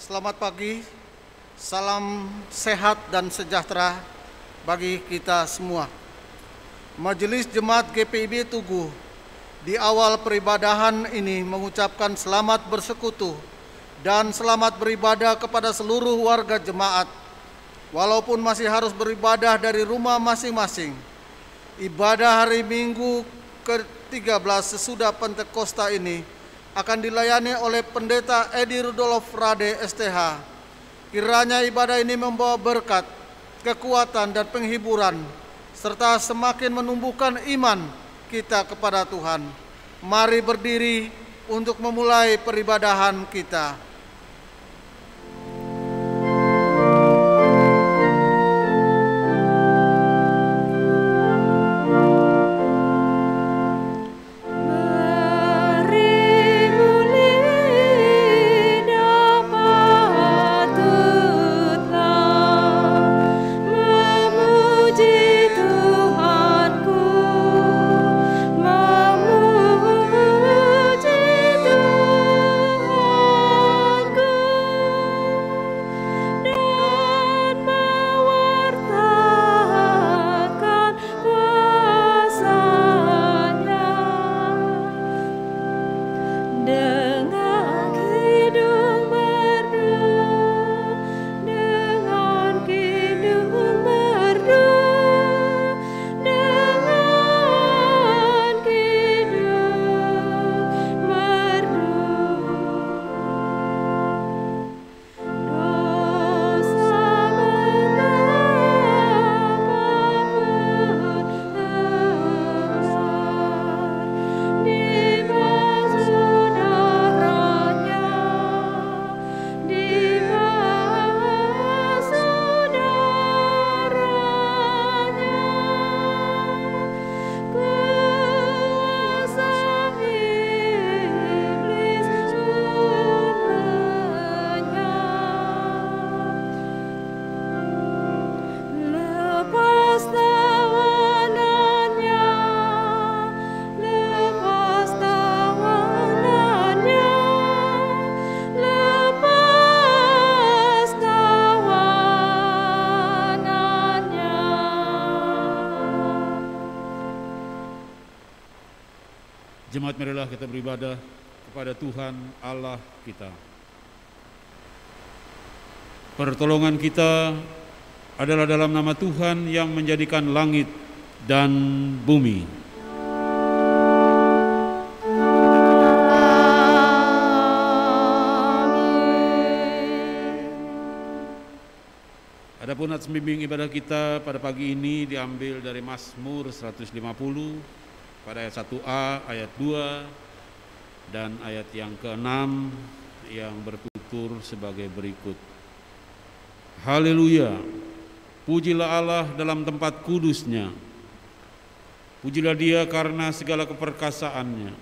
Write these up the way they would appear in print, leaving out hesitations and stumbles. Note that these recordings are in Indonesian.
Selamat pagi, salam sehat dan sejahtera bagi kita semua. Majelis Jemaat GPIB Tugu di awal peribadahan ini mengucapkan selamat bersekutu dan selamat beribadah kepada seluruh warga jemaat. Walaupun masih harus beribadah dari rumah masing-masing, ibadah hari Minggu ke-13 sesudah Pentakosta ini akan dilayani oleh Pendeta Edi Rudolf Rade STH. Kiranya ibadah ini membawa berkat, kekuatan, dan penghiburan, serta semakin menumbuhkan iman kita kepada Tuhan. Mari berdiri untuk memulai peribadahan kita. Jemaat, marilah kita beribadah kepada Tuhan Allah kita. Pertolongan kita adalah dalam nama Tuhan yang menjadikan langit dan bumi. Adapun atas bimbing ibadah kita pada pagi ini diambil dari Mazmur 150 pada ayat 1a, ayat 2, dan ayat yang ke-6 yang bertutur sebagai berikut. Haleluya, pujilah Allah dalam tempat kudusnya, pujilah Dia karena segala keperkasaannya,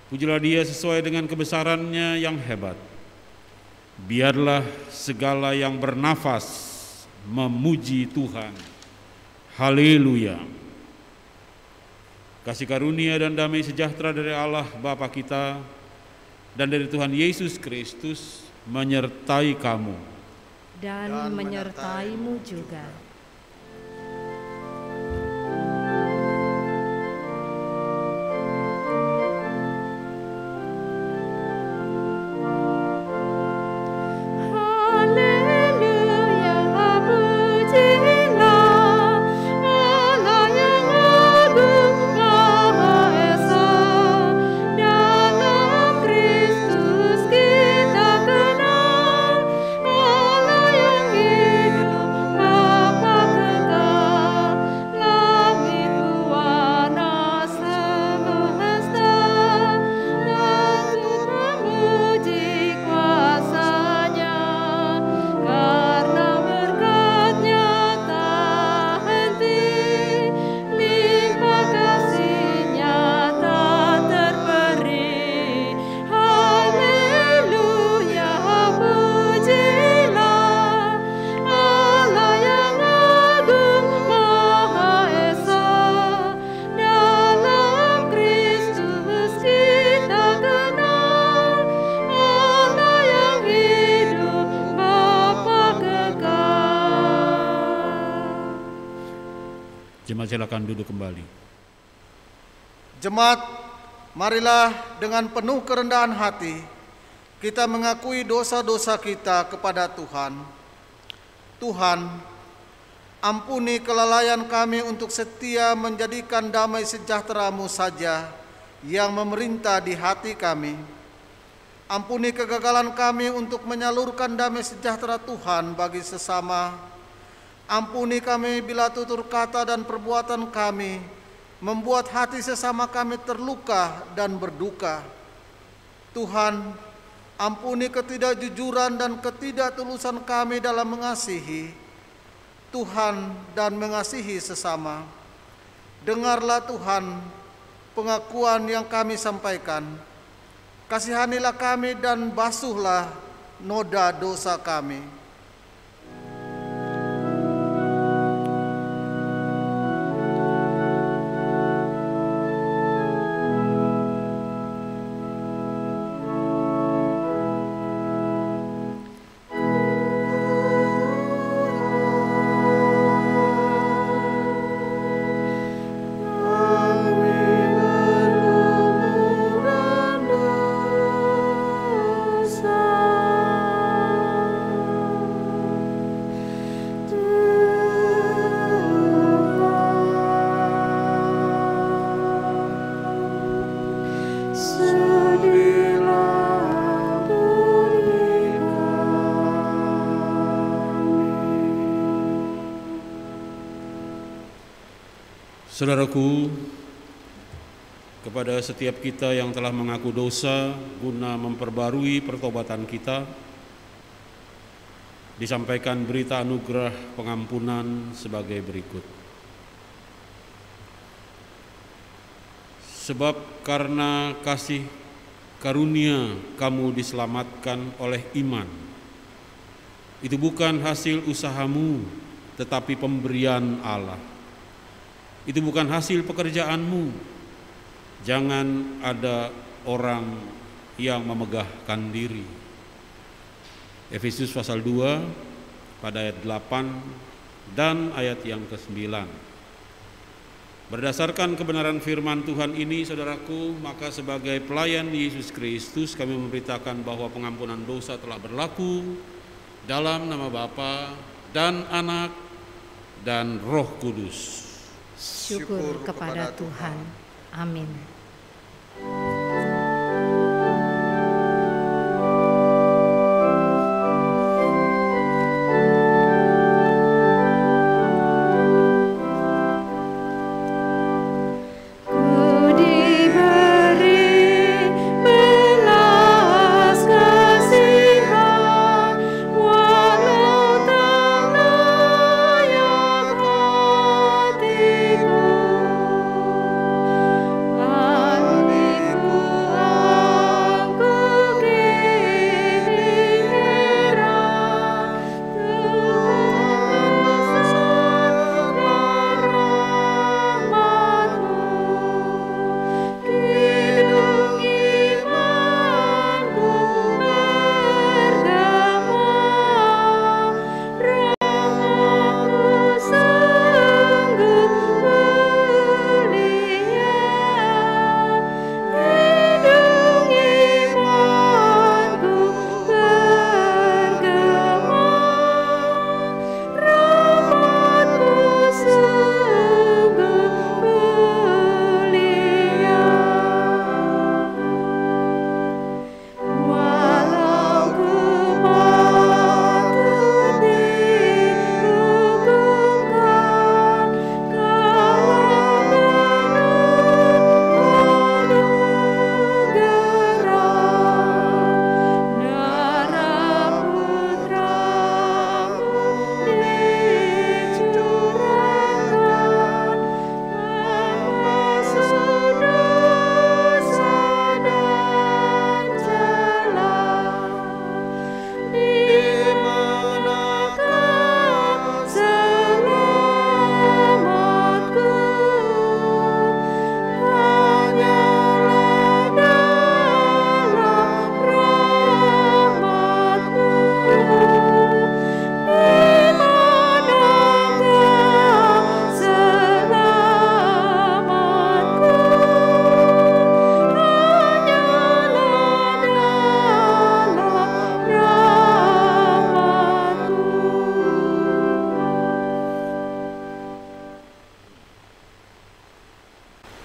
pujilah Dia sesuai dengan kebesarannya yang hebat. Biarlah segala yang bernafas memuji Tuhan. Haleluya. Kasih karunia dan damai sejahtera dari Allah Bapa kita dan dari Tuhan Yesus Kristus menyertai kamu dan menyertaimu juga. Bapa Jemaat silakan duduk kembali. Jemaat, marilah dengan penuh kerendahan hati kita mengakui dosa-dosa kita kepada Tuhan. Tuhan, ampuni kelalaian kami untuk setia menjadikan damai sejahtera-Mu saja yang memerintah di hati kami. Ampuni kegagalan kami untuk menyalurkan damai sejahtera Tuhan bagi sesama. Ampuni kami bila tutur kata dan perbuatan kami membuat hati sesama kami terluka dan berduka. Tuhan, ampuni ketidakjujuran dan ketidaktulusan kami dalam mengasihi Tuhan dan mengasihi sesama. Dengarlah Tuhan pengakuan yang kami sampaikan. Kasihanilah kami dan basuhlah noda dosa kami. Saudaraku, kepada setiap kita yang telah mengaku dosa guna memperbarui pertobatan kita, disampaikan berita anugerah pengampunan sebagai berikut. Sebab karena kasih karunia kamu diselamatkan oleh iman. Itu bukan hasil usahamu, tetapi pemberian Allah. Itu bukan hasil pekerjaanmu. Jangan ada orang yang memegahkan diri. Efesus pasal 2 pada ayat 8 dan ayat yang ke-9. Berdasarkan kebenaran firman Tuhan ini, saudaraku, maka sebagai pelayan Yesus Kristus kami memberitakan bahwa pengampunan dosa telah berlaku dalam nama Bapa dan Anak dan Roh Kudus. Syukur kepada Tuhan. Amin. Ku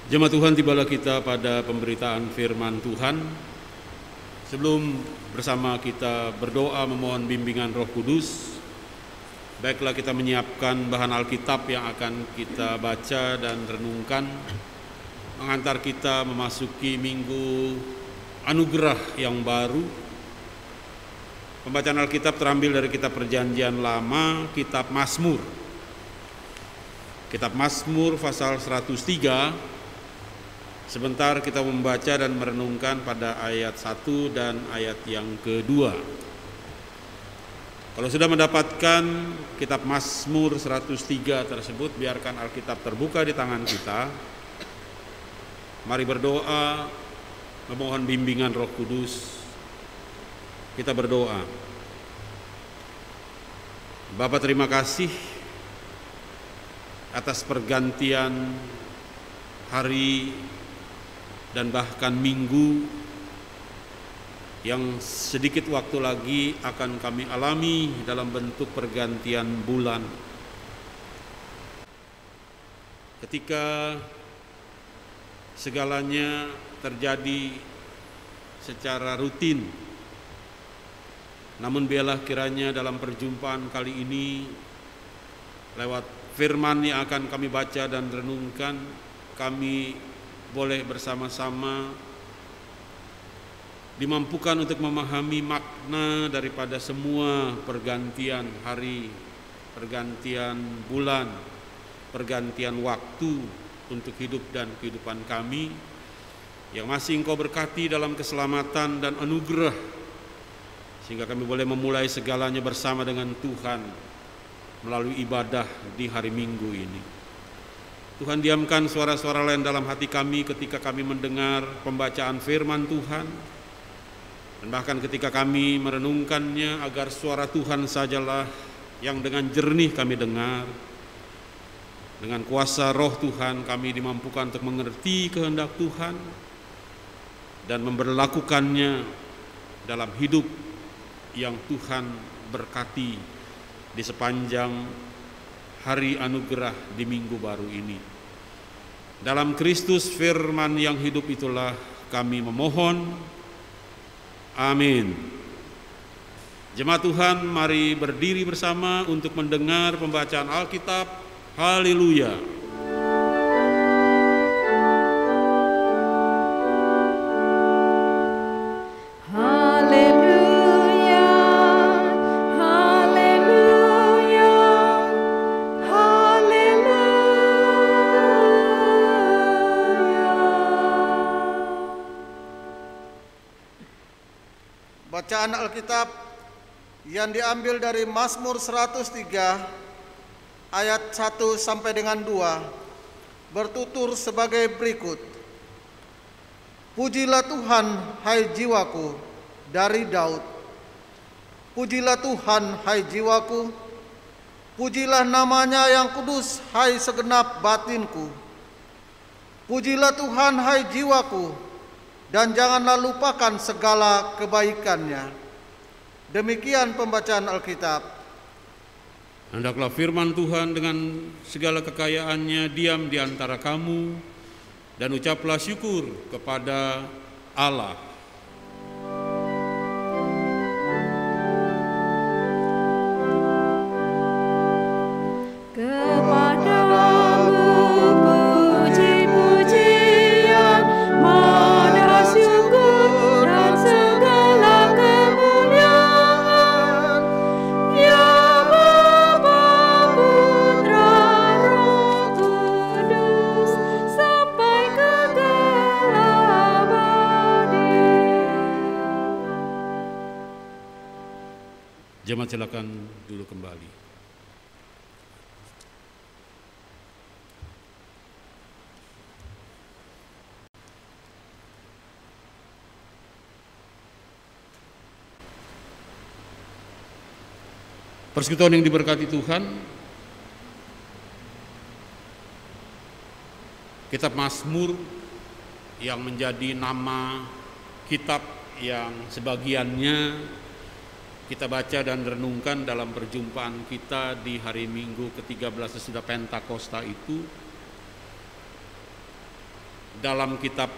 Jemaat Tuhan, tibalah kita pada pemberitaan firman Tuhan. Sebelum bersama kita berdoa memohon bimbingan Roh Kudus, baiklah kita menyiapkan bahan Alkitab yang akan kita baca dan renungkan, mengantar kita memasuki minggu anugerah yang baru. Pembacaan Alkitab terambil dari kitab Perjanjian Lama, kitab Mazmur. Kitab Mazmur pasal 103. Sebentar kita membaca dan merenungkan pada ayat 1 dan ayat yang kedua. Kalau sudah mendapatkan kitab Mazmur 103 tersebut, biarkan Alkitab terbuka di tangan kita. Mari berdoa, memohon bimbingan Roh Kudus. Kita berdoa. Bapa, terima kasih atas pergantian hari dan bahkan minggu yang sedikit waktu lagi akan kami alami dalam bentuk pergantian bulan. Ketika segalanya terjadi secara rutin, namun biarlah kiranya dalam perjumpaan kali ini lewat firman yang akan kami baca dan renungkan, kami boleh bersama-sama dimampukan untuk memahami makna daripada semua pergantian hari, pergantian bulan, pergantian waktu untuk hidup dan kehidupan kami yang masih Engkau berkati dalam keselamatan dan anugerah, sehingga kami boleh memulai segalanya bersama dengan Tuhan melalui ibadah di hari Minggu ini. Tuhan, diamkan suara-suara lain dalam hati kami ketika kami mendengar pembacaan firman Tuhan, dan bahkan ketika kami merenungkannya, agar suara Tuhan sajalah yang dengan jernih kami dengar. Dengan kuasa Roh Tuhan kami dimampukan untuk mengerti kehendak Tuhan dan memberlakukannya dalam hidup yang Tuhan berkati di sepanjang hari anugerah di minggu baru ini. Dalam Kristus firman yang hidup itulah kami memohon. Amin. Jemaat Tuhan, mari berdiri bersama untuk mendengar pembacaan Alkitab. Haleluya. Bacaan Alkitab yang diambil dari Mazmur 103 ayat 1 sampai dengan 2 bertutur sebagai berikut. Pujilah Tuhan, hai jiwaku, dari Daud. Pujilah Tuhan, hai jiwaku, pujilah namanya yang kudus, hai segenap batinku. Pujilah Tuhan, hai jiwaku, dan janganlah lupakan segala kebaikannya. Demikian pembacaan Alkitab. Hendaklah firman Tuhan dengan segala kekayaannya diam di antara kamu, dan ucaplah syukur kepada Allah. Jemaat silakan duduk kembali. Persekutuan yang diberkati Tuhan, kitab Mazmur yang menjadi nama kitab yang sebagiannya kita baca dan renungkan dalam perjumpaan kita di hari Minggu ke-13 sesudah Pentakosta itu, dalam kitab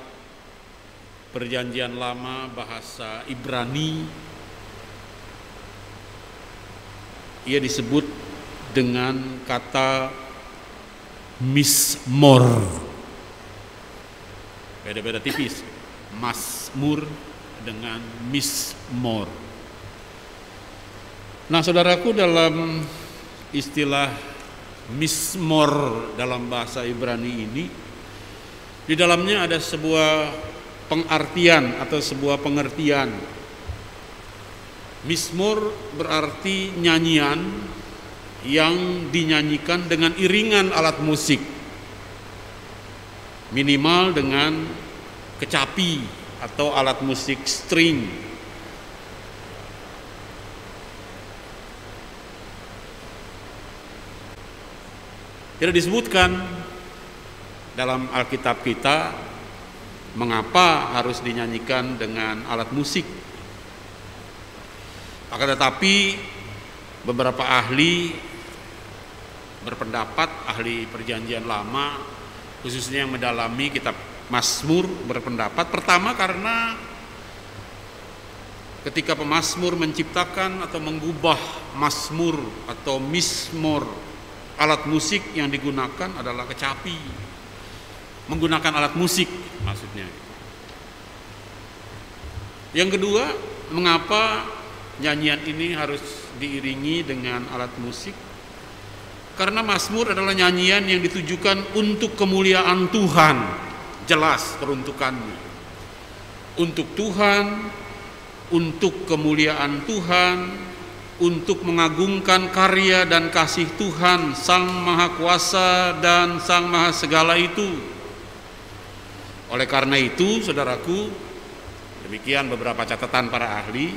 Perjanjian Lama bahasa Ibrani, ia disebut dengan kata mismor. Beda-beda tipis, Mazmur dengan mismor. Nah, saudaraku, dalam istilah mismor dalam bahasa Ibrani ini, di dalamnya ada sebuah pengartian atau sebuah pengertian. Mismor berarti nyanyian yang dinyanyikan dengan iringan alat musik, minimal dengan kecapi atau alat musik string. Tidak disebutkan dalam Alkitab kita mengapa harus dinyanyikan dengan alat musik. Akan tetapi beberapa ahli berpendapat, ahli Perjanjian Lama khususnya yang mendalami kitab Mazmur, berpendapat pertama karena ketika pemazmur menciptakan atau mengubah mazmur atau mismor, alat musik yang digunakan adalah kecapi, menggunakan alat musik maksudnya. Yang kedua, mengapa nyanyian ini harus diiringi dengan alat musik? Karena mazmur adalah nyanyian yang ditujukan untuk kemuliaan Tuhan, jelas peruntukannya. Untuk Tuhan, untuk kemuliaan Tuhan, untuk mengagungkan karya dan kasih Tuhan, Sang Maha Kuasa dan Sang Maha Segala itu. Oleh karena itu, saudaraku, demikian beberapa catatan para ahli,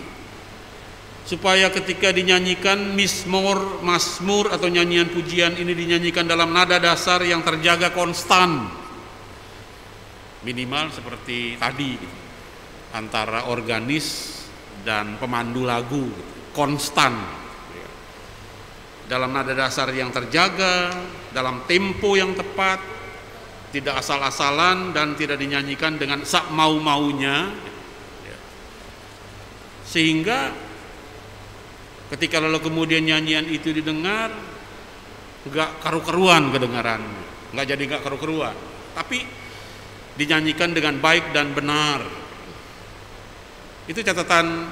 supaya ketika dinyanyikan mismor, mazmur atau nyanyian pujian ini dinyanyikan dalam nada dasar yang terjaga konstan, minimal seperti tadi gitu, antara organis dan pemandu lagu gitu, konstan dalam nada dasar yang terjaga, dalam tempo yang tepat, tidak asal-asalan dan tidak dinyanyikan dengan sak mau-maunya, sehingga ketika lalu kemudian nyanyian itu didengar nggak karu-karuan kedengarannya, nggak jadi nggak karu-karuan, tapi dinyanyikan dengan baik dan benar. Itu catatan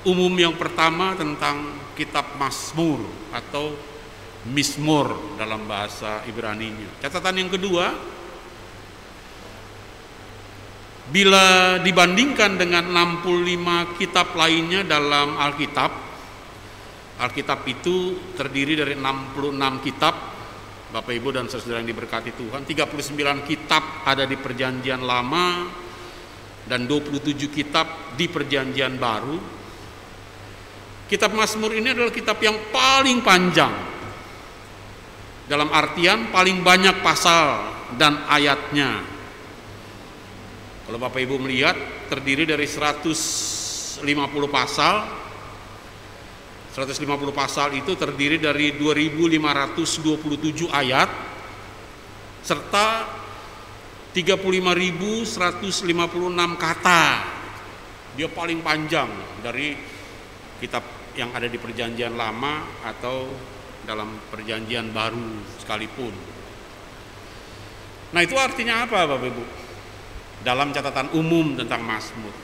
umum yang pertama tentang kitab Mazmur atau mismor dalam bahasa Ibraninya. Catatan yang kedua, bila dibandingkan dengan 65 kitab lainnya dalam Alkitab, Alkitab itu terdiri dari 66 kitab, Bapak Ibu dan saudara yang diberkati Tuhan. 39 kitab ada di Perjanjian Lama dan 27 kitab di Perjanjian Baru. Kitab Mazmur ini adalah kitab yang paling panjang, dalam artian paling banyak pasal dan ayatnya. Kalau Bapak Ibu melihat, terdiri dari 150 pasal. 150 pasal itu terdiri dari 2.527 ayat serta 35.156 kata. Dia paling panjang dari kitab yang ada di Perjanjian Lama atau dalam Perjanjian Baru sekalipun. Nah, itu artinya apa, Bapak Ibu? Dalam catatan umum tentang Mazmur,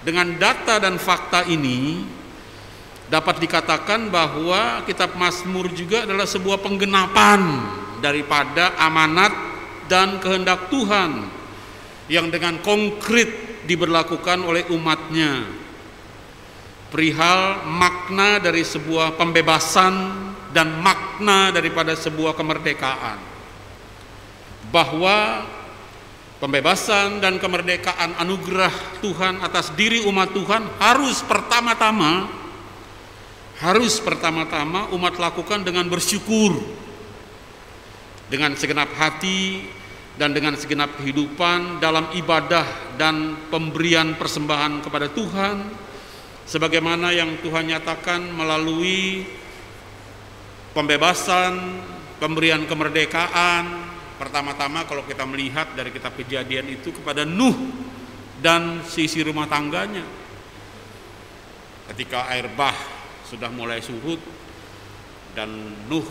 dengan data dan fakta ini dapat dikatakan bahwa kitab Mazmur juga adalah sebuah penggenapan daripada amanat dan kehendak Tuhan yang dengan konkret diberlakukan oleh umatnya, perihal makna dari sebuah pembebasan dan makna daripada sebuah kemerdekaan, bahwa pembebasan dan kemerdekaan anugerah Tuhan atas diri umat Tuhan harus pertama-tama umat lakukan dengan bersyukur, dengan segenap hati dan dengan segenap kehidupan dalam ibadah dan pemberian persembahan kepada Tuhan, sebagaimana yang Tuhan nyatakan melalui pembebasan, pemberian kemerdekaan, pertama-tama kalau kita melihat dari kitab Kejadian itu kepada Nuh dan seisi rumah tangganya. Ketika air bah sudah mulai surut dan Nuh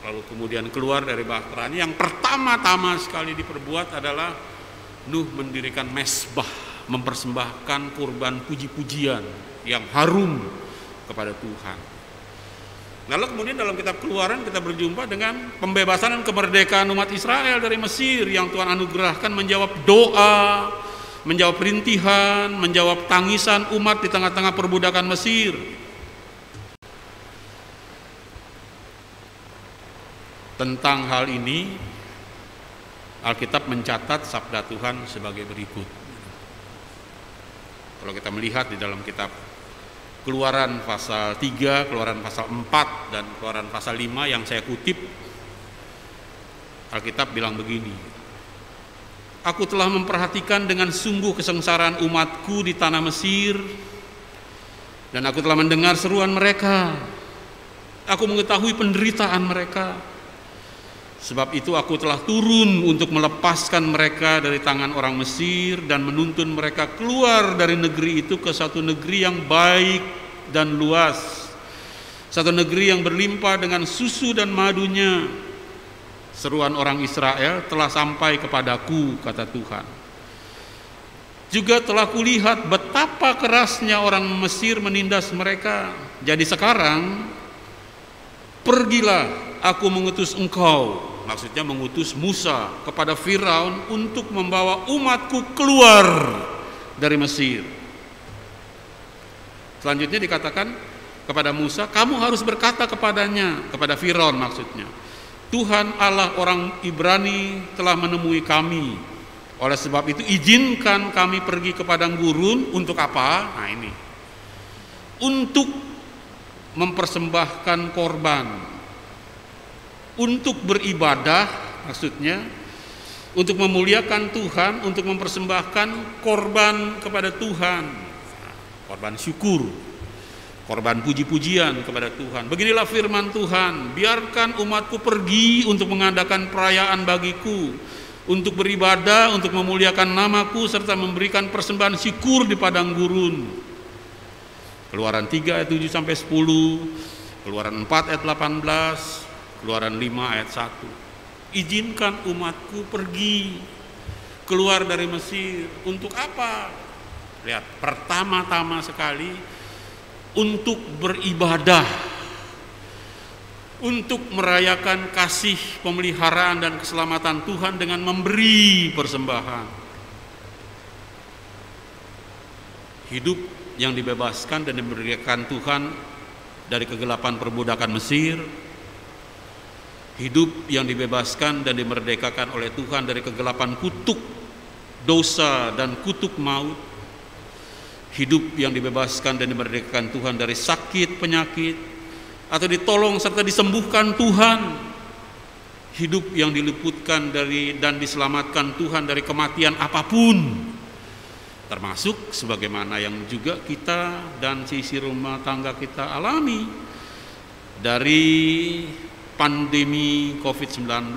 lalu kemudian keluar dari bahteranya, yang pertama-tama sekali diperbuat adalah Nuh mendirikan mezbah, mempersembahkan kurban puji-pujian yang harum kepada Tuhan. Lalu kemudian dalam kitab Keluaran kita berjumpa dengan pembebasan dan kemerdekaan umat Israel dari Mesir yang Tuhan anugerahkan menjawab doa, menjawab perintihan, menjawab tangisan umat di tengah-tengah perbudakan Mesir. Tentang hal ini Alkitab mencatat sabda Tuhan sebagai berikut. Kalau kita melihat di dalam kitab Keluaran pasal 3, Keluaran pasal 4, dan Keluaran pasal 5 yang saya kutip, Alkitab bilang begini: Aku telah memperhatikan dengan sungguh kesengsaraan umatku di tanah Mesir, dan aku telah mendengar seruan mereka. Aku mengetahui penderitaan mereka. Sebab itu aku telah turun untuk melepaskan mereka dari tangan orang Mesir dan menuntun mereka keluar dari negeri itu ke satu negeri yang baik dan luas, satu negeri yang berlimpah dengan susu dan madunya. Seruan orang Israel telah sampai kepadaku, kata Tuhan. Juga telah kulihat betapa kerasnya orang Mesir menindas mereka. Jadi sekarang pergilah, aku mengutus engkau, maksudnya mengutus Musa kepada Firaun untuk membawa umatku keluar dari Mesir. Selanjutnya dikatakan kepada Musa, kamu harus berkata kepadanya, kepada Firaun maksudnya, Tuhan Allah orang Ibrani telah menemui kami. Oleh sebab itu izinkan kami pergi ke padang gurun. Untuk apa? Nah ini, untuk mempersembahkan korban, untuk beribadah, maksudnya untuk memuliakan Tuhan, untuk mempersembahkan korban kepada Tuhan, korban syukur, korban puji-pujian kepada Tuhan. Beginilah firman Tuhan, biarkan umatku pergi untuk mengadakan perayaan bagiku, untuk beribadah, untuk memuliakan namaku, serta memberikan persembahan syukur di padang gurun. Keluaran 3 ayat 7 sampai 10, Keluaran 4 ayat 18, Keluaran 5 ayat 1. Izinkan umatku pergi keluar dari Mesir. Untuk apa? Lihat, pertama-tama sekali untuk beribadah, untuk merayakan kasih, pemeliharaan dan keselamatan Tuhan dengan memberi persembahan. Hidup yang dibebaskan dan diberikan Tuhan dari kegelapan perbudakan Mesir, hidup yang dibebaskan dan dimerdekakan oleh Tuhan dari kegelapan kutuk dosa dan kutuk maut, hidup yang dibebaskan dan dimerdekakan Tuhan dari sakit, penyakit, atau ditolong serta disembuhkan Tuhan, hidup yang diluputkan dari dan diselamatkan Tuhan dari kematian apapun, termasuk sebagaimana yang juga kita dan seisi rumah tangga kita alami dari pandemi COVID-19,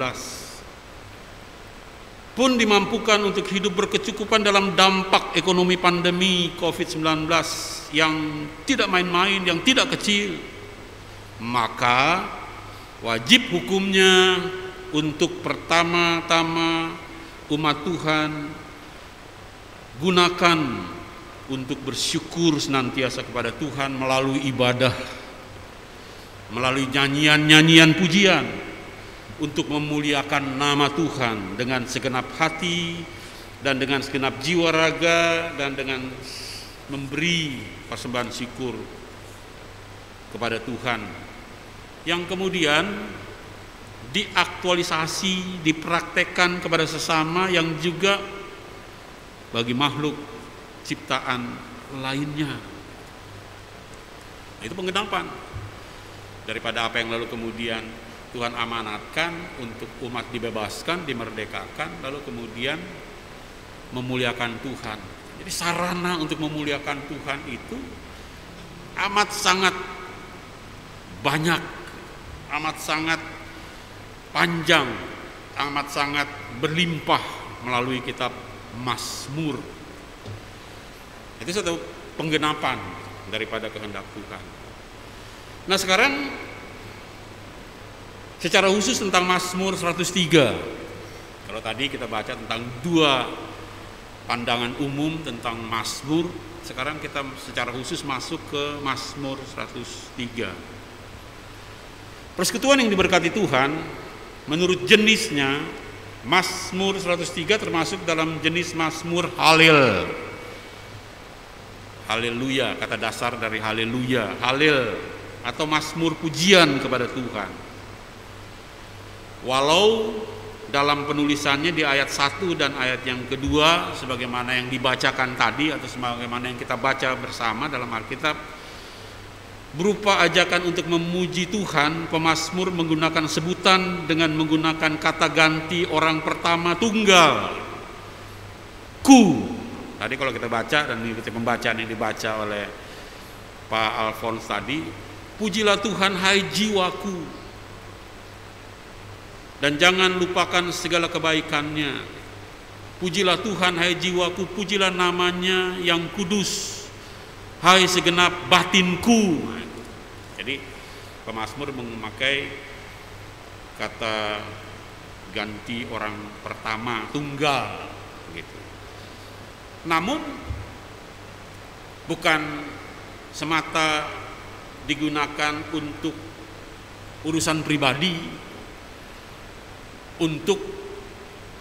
pun dimampukan untuk hidup berkecukupan dalam dampak ekonomi pandemi COVID-19 yang tidak main-main, yang tidak kecil. Maka wajib hukumnya untuk pertama-tama umat Tuhan gunakan untuk bersyukur senantiasa kepada Tuhan melalui ibadah, melalui nyanyian-nyanyian pujian, untuk memuliakan nama Tuhan dengan segenap hati dan dengan segenap jiwa raga dan dengan memberi persembahan syukur kepada Tuhan, yang kemudian diaktualisasi, dipraktekkan kepada sesama yang juga bagi makhluk ciptaan lainnya. Itu penggenapan daripada apa yang lalu kemudian Tuhan amanatkan untuk umat dibebaskan, dimerdekakan, lalu kemudian memuliakan Tuhan. Jadi sarana untuk memuliakan Tuhan itu amat sangat banyak, amat sangat panjang, amat sangat berlimpah melalui kitab Mazmur. Itu satu penggenapan daripada kehendak Tuhan. Nah, sekarang secara khusus tentang Mazmur 103. Kalau tadi kita baca tentang dua pandangan umum tentang Mazmur, sekarang kita secara khusus masuk ke Mazmur 103. Persekutuan yang diberkati Tuhan, menurut jenisnya, Mazmur 103 termasuk dalam jenis Mazmur Halel. Haleluya, kata dasar dari haleluya, halel atau Mazmur pujian kepada Tuhan. Walau dalam penulisannya di ayat 1 dan ayat yang kedua sebagaimana yang dibacakan tadi atau sebagaimana yang kita baca bersama dalam Alkitab berupa ajakan untuk memuji Tuhan, pemazmur menggunakan sebutan dengan menggunakan kata ganti orang pertama tunggal, ku. Tadi kalau kita baca dan mengikuti pembacaan yang dibaca oleh Pak Alphonse tadi, pujilah Tuhan hai jiwaku, dan jangan lupakan segala kebaikannya. Pujilah Tuhan hai jiwaku, pujilah namanya yang kudus, hai segenap batinku. Jadi pemazmur memakai kata ganti orang pertama tunggal gitu. Namun bukan semata digunakan untuk urusan pribadi, untuk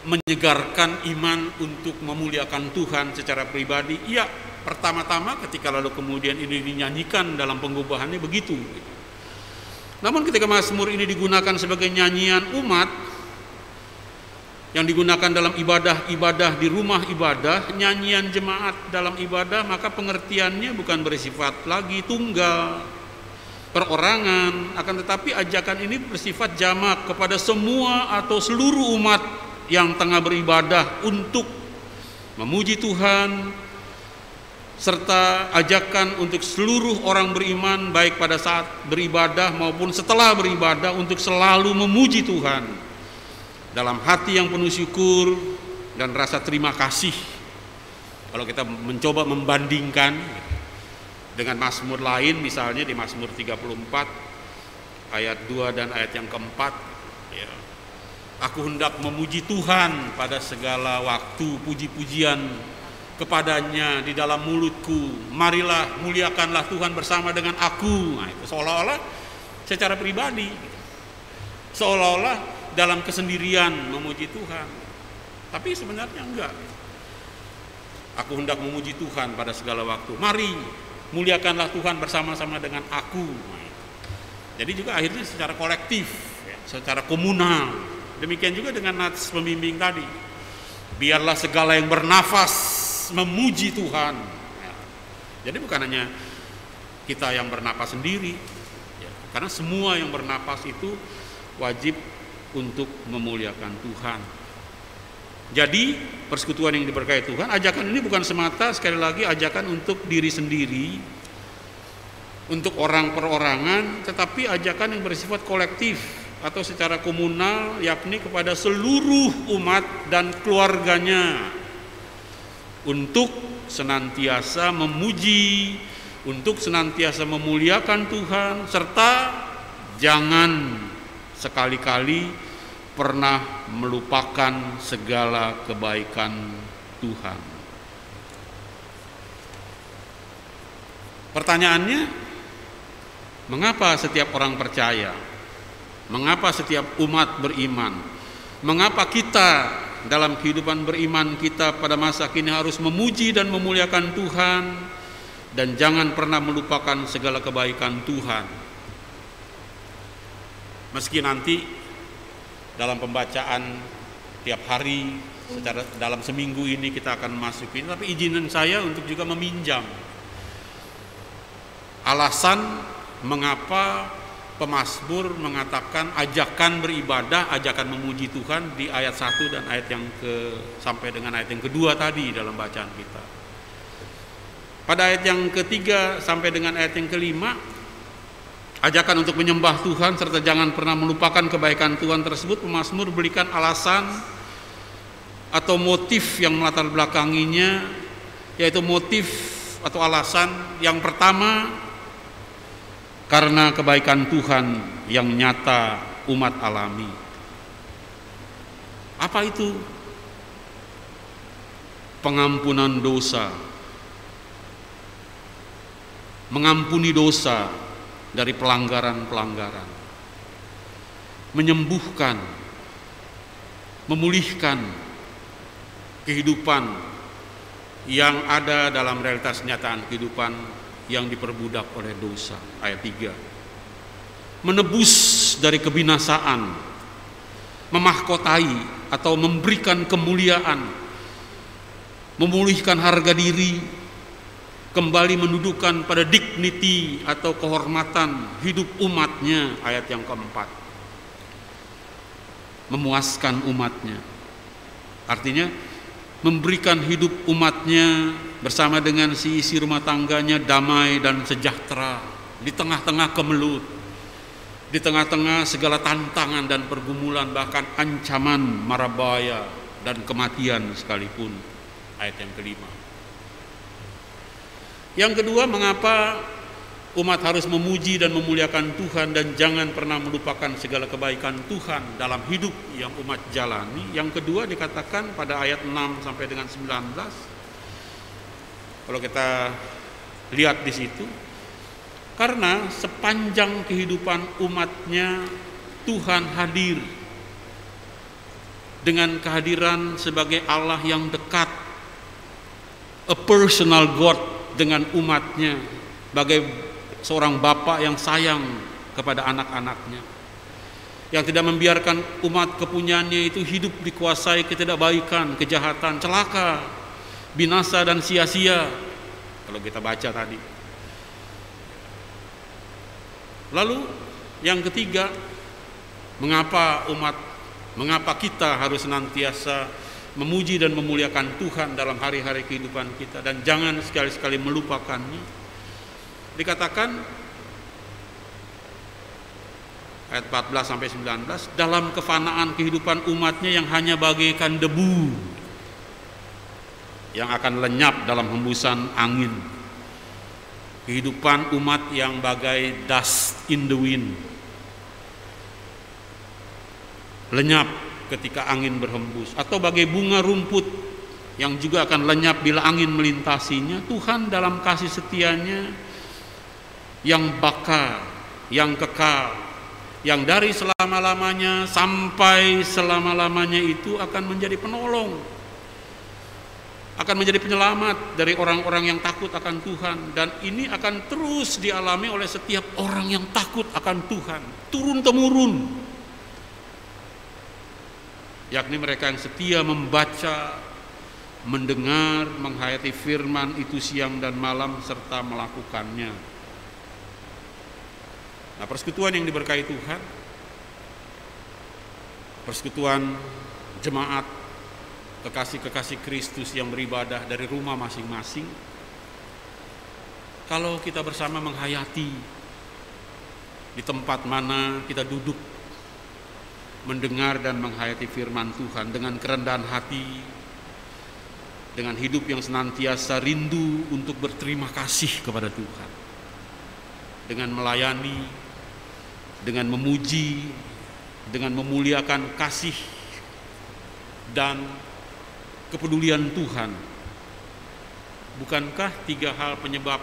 menyegarkan iman, untuk memuliakan Tuhan secara pribadi. Iya, pertama-tama ketika lalu kemudian ini dinyanyikan dalam pengubahannya begitu. Namun ketika Mazmur ini digunakan sebagai nyanyian umat yang digunakan dalam ibadah-ibadah di rumah ibadah, nyanyian jemaat dalam ibadah, maka pengertiannya bukan bersifat lagi tunggal, perorangan, akan tetapi ajakan ini bersifat jamak kepada semua atau seluruh umat yang tengah beribadah untuk memuji Tuhan, serta ajakan untuk seluruh orang beriman baik pada saat beribadah maupun setelah beribadah untuk selalu memuji Tuhan dalam hati yang penuh syukur dan rasa terima kasih. Kalau kita mencoba membandingkan dengan Mazmur lain, misalnya di Mazmur 34 ayat 2 dan ayat yang keempat, ya, aku hendak memuji Tuhan pada segala waktu, puji-pujian kepadanya di dalam mulutku, marilah muliakanlah Tuhan bersama dengan aku. Nah, itu seolah-olah secara pribadi, seolah-olah dalam kesendirian memuji Tuhan, tapi sebenarnya enggak. Aku hendak memuji Tuhan pada segala waktu, mari muliakanlah Tuhan bersama-sama dengan aku. Jadi juga akhirnya secara kolektif, secara komunal. Demikian juga dengan nats pembimbing tadi, biarlah segala yang bernafas memuji Tuhan. Jadi bukan hanya kita yang bernapas sendiri, karena semua yang bernapas itu wajib untuk memuliakan Tuhan. Jadi persekutuan yang diberkati Tuhan, ajakan ini bukan semata sekali lagi ajakan untuk diri sendiri, untuk orang perorangan, tetapi ajakan yang bersifat kolektif atau secara komunal, yakni kepada seluruh umat dan keluarganya untuk senantiasa memuji, untuk senantiasa memuliakan Tuhan, serta jangan sekali-kali pernah melupakan segala kebaikan Tuhan. Pertanyaannya, mengapa setiap orang percaya? Mengapa setiap umat beriman? Mengapa kita dalam kehidupan beriman kita pada masa kini harus memuji dan memuliakan Tuhan dan jangan pernah melupakan segala kebaikan Tuhan? Meski nanti dalam pembacaan tiap hari secara dalam seminggu ini kita akan masukin, tapi izinin saya untuk juga meminjam alasan mengapa pemazmur mengatakan ajakan beribadah, ajakan memuji Tuhan di ayat 1 dan ayat yang sampai dengan ayat yang kedua tadi dalam bacaan kita. Pada ayat yang ketiga sampai dengan ayat yang kelima ajakan untuk menyembah Tuhan serta jangan pernah melupakan kebaikan Tuhan tersebut, pemazmur berikan alasan atau motif yang melatar belakanginya, yaitu motif atau alasan yang pertama, karena kebaikan Tuhan yang nyata umat alami. Apa itu? Pengampunan dosa, mengampuni dosa dari pelanggaran-pelanggaran, menyembuhkan, memulihkan kehidupan yang ada dalam realitas kenyataan kehidupan yang diperbudak oleh dosa. Ayat 3. Menebus dari kebinasaan, memahkotai atau memberikan kemuliaan, memulihkan harga diri, kembali mendudukan pada dignity atau kehormatan hidup umatnya. Ayat yang keempat, memuaskan umatnya, artinya memberikan hidup umatnya bersama dengan si isi rumah tangganya damai dan sejahtera di tengah-tengah kemelut, di tengah-tengah segala tantangan dan pergumulan, bahkan ancaman marabaya dan kematian sekalipun. Ayat yang kelima. Yang kedua, mengapa umat harus memuji dan memuliakan Tuhan dan jangan pernah melupakan segala kebaikan Tuhan dalam hidup yang umat jalani. Yang kedua dikatakan pada ayat 6 sampai dengan 19. Kalau kita lihat di situ, karena sepanjang kehidupan umatnya Tuhan hadir dengan kehadiran sebagai Allah yang dekat, a personal God dengan umatnya, sebagai seorang bapa yang sayang kepada anak-anaknya, yang tidak membiarkan umat kepunyaannya itu hidup dikuasai ketidakbaikan, kejahatan, celaka, binasa dan sia-sia. Kalau kita baca tadi. Lalu yang ketiga, mengapa kita harus senantiasa memuji dan memuliakan Tuhan dalam hari-hari kehidupan kita dan jangan sekali-sekali melupakannya. Dikatakan ayat 14 sampai 19, dalam kefanaan kehidupan umatnya yang hanya bagaikan debu yang akan lenyap dalam hembusan angin. Kehidupan umat yang bagai dust in the wind, lenyap ketika angin berhembus, atau bagai bunga rumput yang juga akan lenyap bila angin melintasinya. Tuhan dalam kasih setianya yang bakal, yang kekal, yang dari selama-lamanya sampai selama-lamanya itu akan menjadi penolong, akan menjadi penyelamat dari orang-orang yang takut akan Tuhan. Dan ini akan terus dialami oleh setiap orang yang takut akan Tuhan, turun-temurun, yakni mereka yang setia membaca, mendengar, menghayati firman itu siang dan malam serta melakukannya. Nah, persekutuan yang diberkahi Tuhan, persekutuan jemaat kekasih-kekasih Kristus yang beribadah dari rumah masing-masing, kalau kita bersama menghayati di tempat mana kita duduk, mendengar dan menghayati firman Tuhan dengan kerendahan hati, dengan hidup yang senantiasa rindu untuk berterima kasih kepada Tuhan, dengan melayani, dengan memuji, dengan memuliakan kasih dan kepedulian Tuhan. Bukankah tiga hal penyebab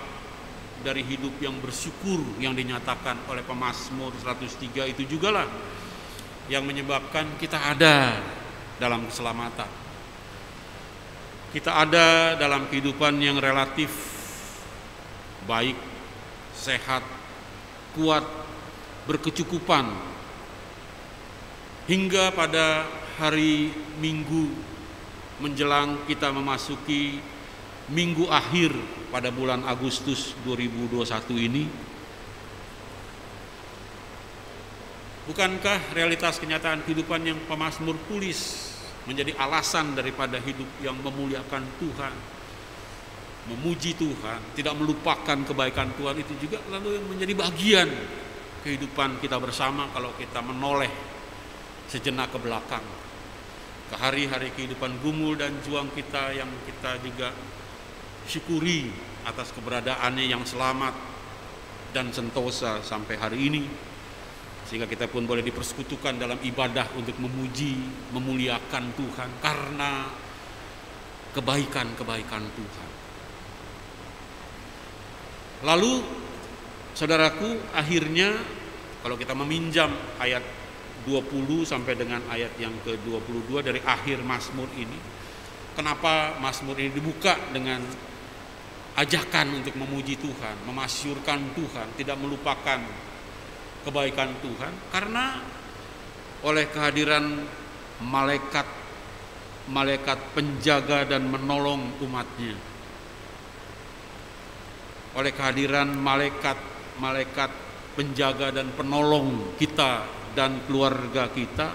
dari hidup yang bersyukur yang dinyatakan oleh pemazmur 103 itu jugalah yang menyebabkan kita ada dalam keselamatan, kita ada dalam kehidupan yang relatif baik, sehat, kuat, berkecukupan, hingga pada hari Minggu menjelang kita memasuki minggu akhir pada bulan Agustus 2021 ini. Bukankah realitas kenyataan kehidupan yang pemazmur tulis menjadi alasan daripada hidup yang memuliakan Tuhan, memuji Tuhan, tidak melupakan kebaikan Tuhan itu juga lalu yang menjadi bagian kehidupan kita bersama kalau kita menoleh sejenak ke belakang, ke hari-hari kehidupan gumul dan juang kita yang kita juga syukuri atas keberadaannya yang selamat dan sentosa sampai hari ini, sehingga kita pun boleh dipersekutukan dalam ibadah untuk memuji, memuliakan Tuhan karena kebaikan-kebaikan Tuhan. Lalu saudaraku, akhirnya kalau kita meminjam ayat 20 sampai dengan ayat yang ke-22 dari akhir Mazmur ini, kenapa Mazmur ini dibuka dengan ajakan untuk memuji Tuhan, memasyurkan Tuhan, tidak melupakan kebaikan Tuhan? Karena oleh kehadiran malaikat penjaga dan menolong umatnya, oleh kehadiran malaikat penjaga dan penolong kita dan keluarga kita,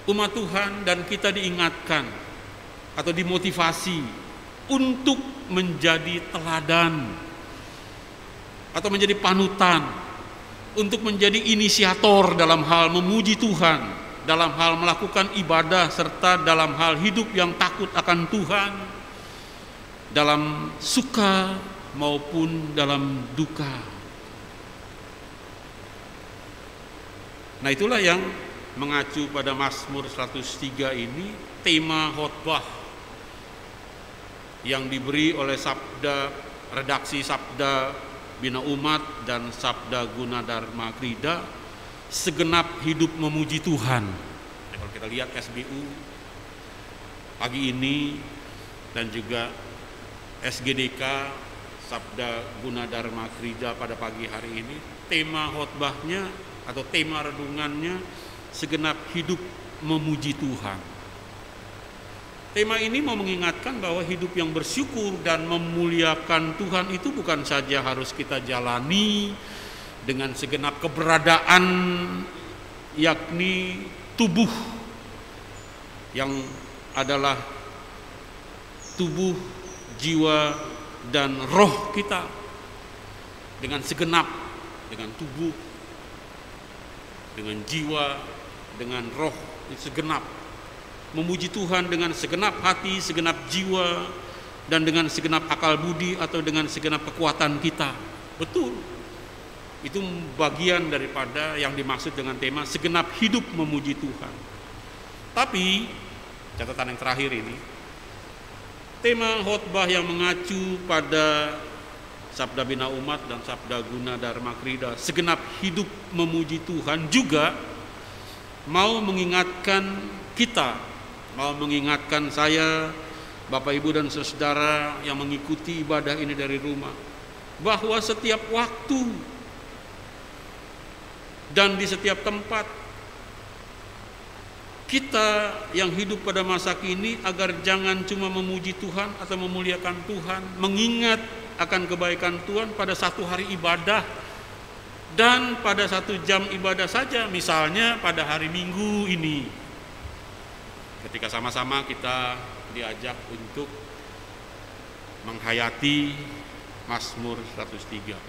umat Tuhan dan kita diingatkan atau dimotivasi untuk menjadi teladan atau menjadi panutan, untuk menjadi inisiator dalam hal memuji Tuhan, dalam hal melakukan ibadah, serta dalam hal hidup yang takut akan Tuhan, dalam suka maupun dalam duka. Nah, itulah yang mengacu pada Mazmur 103 ini, tema khotbah yang diberi oleh redaksi Sabda Bina Umat dan Sabda Gunadarma Krida, segenap hidup memuji Tuhan. Nah, kalau kita lihat SBU pagi ini dan juga SGDK Sabda Gunadarma Krida pada pagi hari ini, tema khotbahnya atau tema renungannya segenap hidup memuji Tuhan. Tema ini mau mengingatkan bahwa hidup yang bersyukur dan memuliakan Tuhan itu bukan saja harus kita jalani dengan segenap keberadaan, yakni tubuh yang adalah tubuh, jiwa, dan roh kita, dengan segenap, dengan tubuh, dengan jiwa, dengan roh, segenap memuji Tuhan dengan segenap hati, segenap jiwa, dan dengan segenap akal budi atau dengan segenap kekuatan kita. Betul, itu bagian daripada yang dimaksud dengan tema segenap hidup memuji Tuhan. Tapi catatan yang terakhir ini, tema khotbah yang mengacu pada Sabda Bina Umat dan Sabda Gunadarma Krida, segenap hidup memuji Tuhan, juga mau mengingatkan kita, mau mengingatkan saya, Bapak Ibu dan saudara yang mengikuti ibadah ini dari rumah, bahwa setiap waktu dan di setiap tempat kita yang hidup pada masa kini, agar jangan cuma memuji Tuhan atau memuliakan Tuhan, mengingat akan kebaikan Tuhan pada satu hari ibadah dan pada satu jam ibadah saja. Misalnya pada hari Minggu ini, ketika sama-sama kita diajak untuk menghayati Mazmur 103,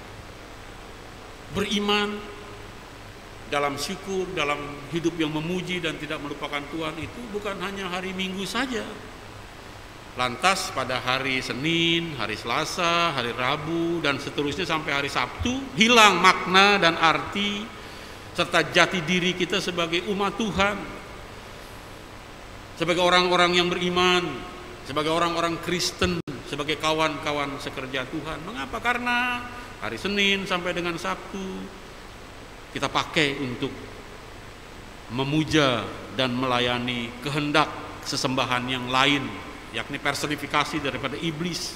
beriman dalam syukur, dalam hidup yang memuji dan tidak melupakan Tuhan, itu bukan hanya hari Minggu saja. Lantas pada hari Senin, hari Selasa, hari Rabu, dan seterusnya sampai hari Sabtu, hilang makna dan arti serta jati diri kita sebagai umat Tuhan, sebagai orang-orang yang beriman, sebagai orang-orang Kristen, sebagai kawan-kawan sekerja Tuhan. Mengapa? Karena hari Senin sampai dengan Sabtu kita pakai untuk memuja dan melayani kehendak sesembahan yang lain, yakni personifikasi daripada iblis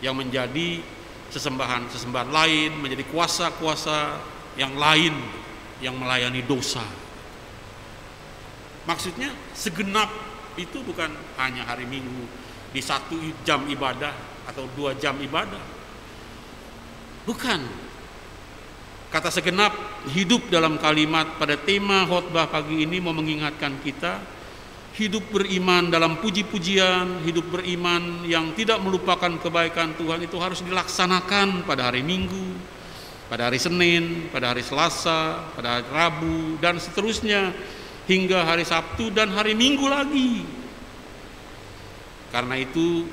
yang menjadi sesembahan-sesembahan lain, menjadi kuasa-kuasa yang lain yang melayani dosa. Maksudnya segenap itu bukan hanya hari Minggu di 1 jam ibadah atau 2 jam ibadah. Bukan. Kata segenap hidup dalam kalimat pada tema khotbah pagi ini mau mengingatkan kita, hidup beriman dalam puji-pujian, hidup beriman yang tidak melupakan kebaikan Tuhan itu harus dilaksanakan pada hari Minggu, pada hari Senin, pada hari Selasa, pada hari Rabu, dan seterusnya hingga hari Sabtu dan hari Minggu lagi. Karena itu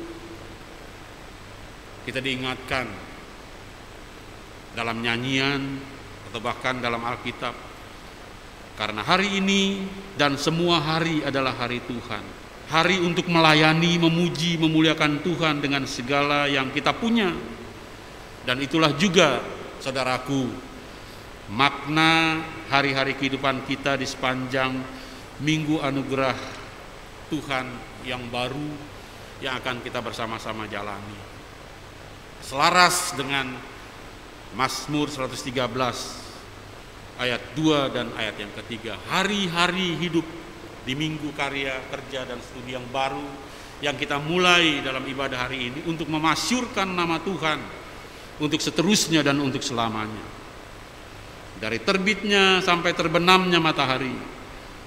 kita diingatkan dalam nyanyian atau bahkan dalam Alkitab, karena hari ini dan semua hari adalah hari Tuhan, hari untuk melayani, memuji, memuliakan Tuhan dengan segala yang kita punya. Dan itulah juga, saudaraku, makna hari-hari kehidupan kita di sepanjang minggu anugerah Tuhan yang baru yang akan kita bersama-sama jalani. Selaras dengan Mazmur 113 ayat 2 dan ayat yang ketiga, hari-hari hidup di minggu karya, kerja, dan studi yang baru yang kita mulai dalam ibadah hari ini untuk memasyurkan nama Tuhan untuk seterusnya dan untuk selamanya. Dari terbitnya sampai terbenamnya matahari,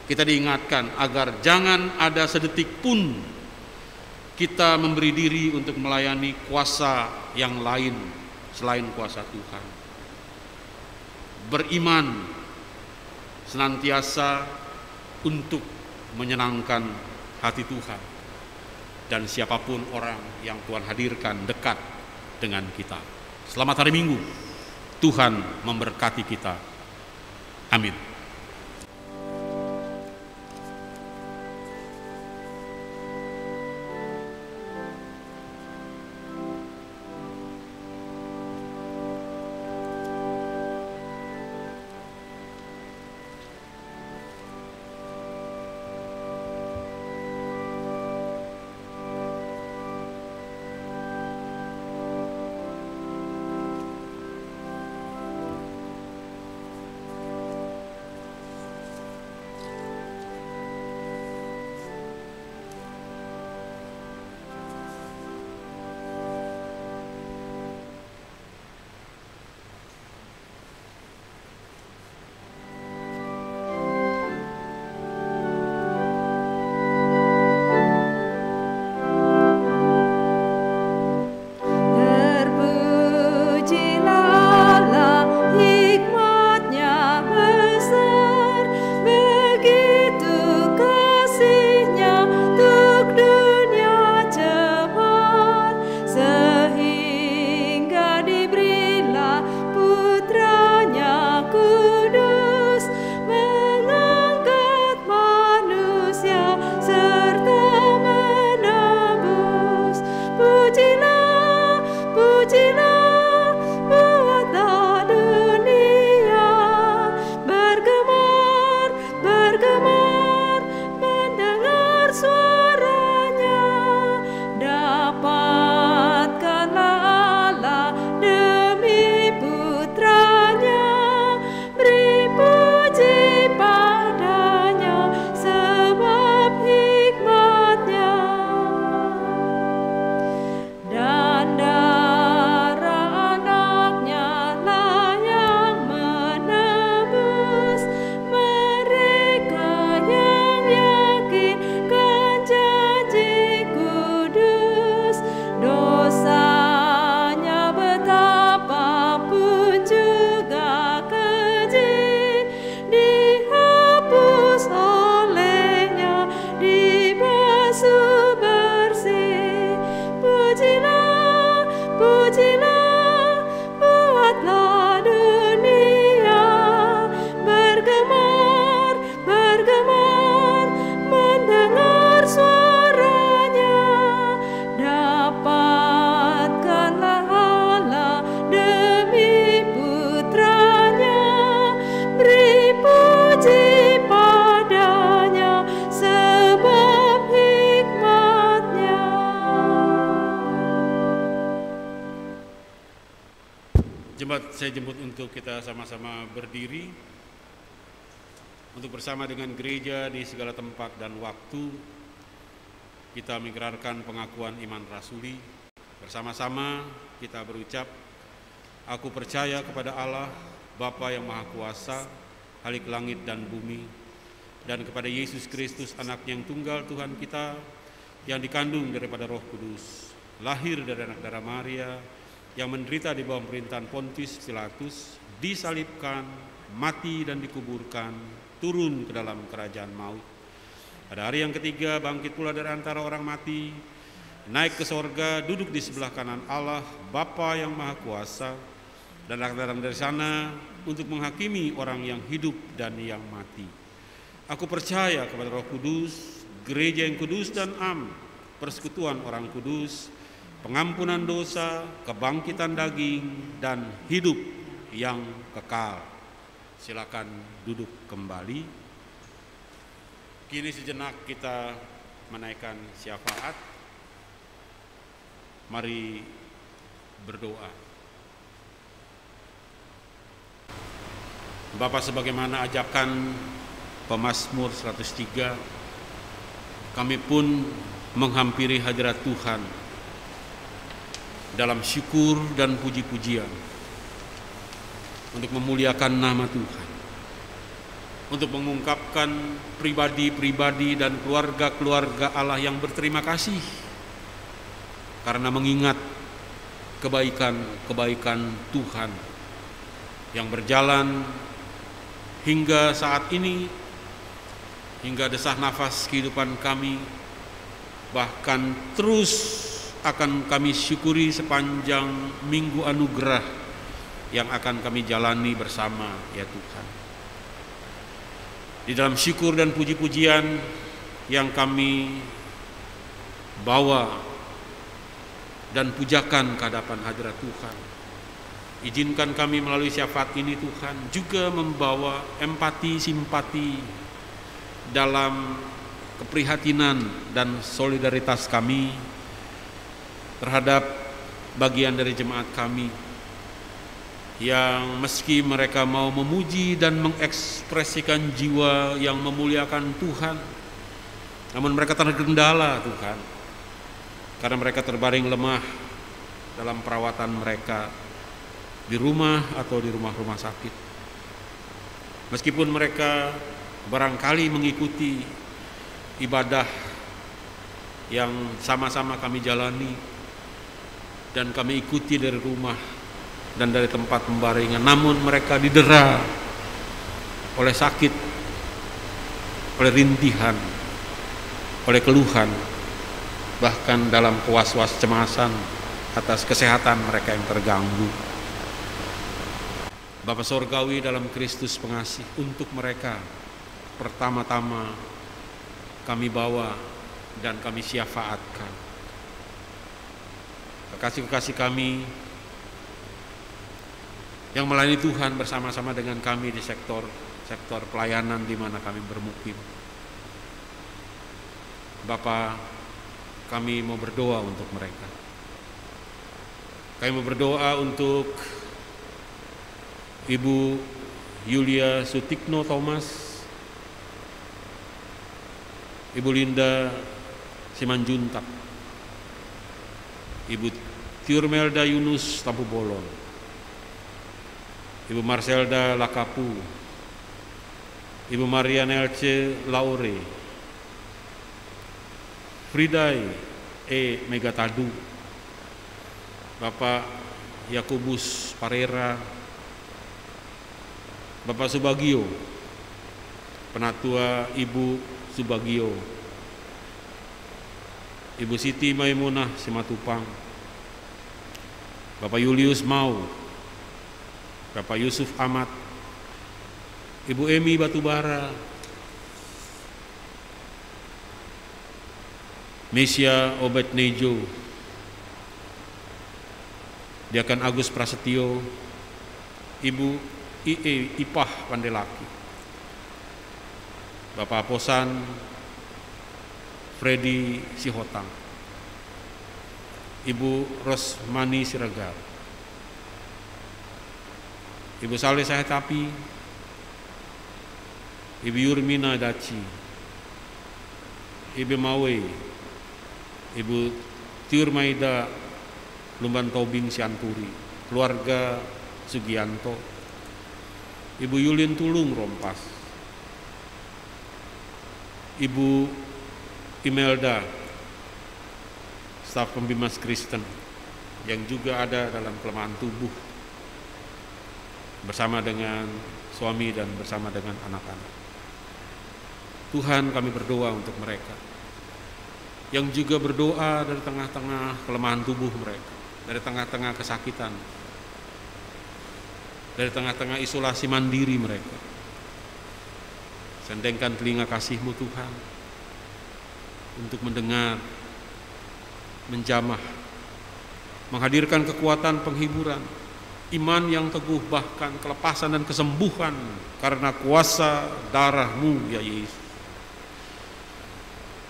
kita diingatkan agar jangan ada sedetik pun kita memberi diri untuk melayani kuasa yang lain selain kuasa Tuhan. Beriman senantiasa untuk menyenangkan hati Tuhan dan siapapun orang yang Tuhan hadirkan dekat dengan kita. Selamat hari Minggu. Tuhan memberkati kita. Amin. Saya jemput untuk kita sama-sama berdiri untuk bersama dengan gereja di segala tempat dan waktu kita mengikrarkan pengakuan iman rasuli. Bersama-sama kita berucap, aku percaya kepada Allah, Bapa yang Maha Kuasa, Halik langit dan bumi, dan kepada Yesus Kristus, Anak-Nya yang tunggal Tuhan kita, yang dikandung daripada Roh Kudus, lahir dari anak darah Maria, yang menderita di bawah pemerintahan Pontius Pilatus, disalibkan, mati dan dikuburkan, turun ke dalam kerajaan maut. Pada hari yang ketiga bangkit pula dari antara orang mati, naik ke sorga, duduk di sebelah kanan Allah, Bapa yang Maha Kuasa, dan akan datang dari sana untuk menghakimi orang yang hidup dan yang mati. Aku percaya kepada Roh Kudus, gereja yang kudus dan am, persekutuan orang kudus, pengampunan dosa, kebangkitan daging, dan hidup yang kekal. Silakan duduk kembali. Kini sejenak kita menaikkan syafaat. Mari berdoa. Bapa, sebagaimana ajakan pemazmur 103, kami pun menghampiri hadirat Tuhan dalam syukur dan puji-pujian untuk memuliakan nama Tuhan, untuk mengungkapkan pribadi-pribadi dan keluarga-keluarga Allah yang berterima kasih karena mengingat kebaikan-kebaikan Tuhan yang berjalan hingga saat ini, hingga desah nafas kehidupan kami, bahkan terus akan kami syukuri sepanjang minggu anugerah yang akan kami jalani bersama, ya Tuhan. Di dalam syukur dan puji-pujian yang kami bawa dan pujakan ke hadapan hadirat Tuhan, izinkan kami melalui syafaat ini Tuhan juga membawa empati, simpati dalam keprihatinan dan solidaritas kami terhadap bagian dari jemaat kami yang meski mereka mau memuji dan mengekspresikan jiwa yang memuliakan Tuhan, namun mereka terkendala Tuhan, karena mereka terbaring lemah dalam perawatan mereka di rumah atau di rumah-rumah sakit. Meskipun mereka barangkali mengikuti ibadah yang sama-sama kami jalani dan kami ikuti dari rumah dan dari tempat pembaringan, namun mereka didera oleh sakit, oleh rintihan, oleh keluhan, bahkan dalam was-was cemasan atas kesehatan mereka yang terganggu. Bapa Sorgawi dalam Kristus pengasih, untuk mereka pertama-tama kami bawa dan kami syafaatkan. Kekasih-kekasih kami yang melayani Tuhan bersama-sama dengan kami di sektor pelayanan di mana kami bermukim. Bapa, kami mau berdoa untuk mereka. Kami mau berdoa untuk Ibu Yulia Sutikno Thomas, Ibu Linda Simanjuntak, Ibu Tiurmelda Yunus Tampu Bolon, Ibu Marcelda Lakapu, Ibu Maria Nelce Laure, Fridai E. Megatadu, Bapak Yakubus Parera, Bapak Subagio, Penatua Ibu Subagio, Ibu Siti Maimunah Simatupang, Bapak Julius Mau, Bapak Yusuf Ahmad, Ibu Emi Batubara, Mesia Obednejo, Diakan Agus Prasetyo, Ibu I.E. Ipah Pandelaki, Bapak Aposan Freddy Sihotang, Ibu Rosmani Siregar, Ibu Saleh Sahetapi, Ibu Yurmina Daci, Ibu Mawe, Ibu Tiurmaida Lumban Tobing Sianturi, keluarga Sugianto, Ibu Yulin Tulung Rompas, Ibu Imelda, staf pembimas Kristen yang juga ada dalam kelemahan tubuh, bersama dengan suami dan bersama dengan anak-anak. Tuhan, kami berdoa untuk mereka yang juga berdoa dari tengah-tengah kelemahan tubuh mereka, dari tengah-tengah kesakitan, dari tengah-tengah isolasi mandiri mereka. Sendengkan telinga kasih-Mu Tuhan untuk mendengar, menjamah, menghadirkan kekuatan penghiburan, iman yang teguh, bahkan kelepasan dan kesembuhan karena kuasa darah-Mu ya Yesus.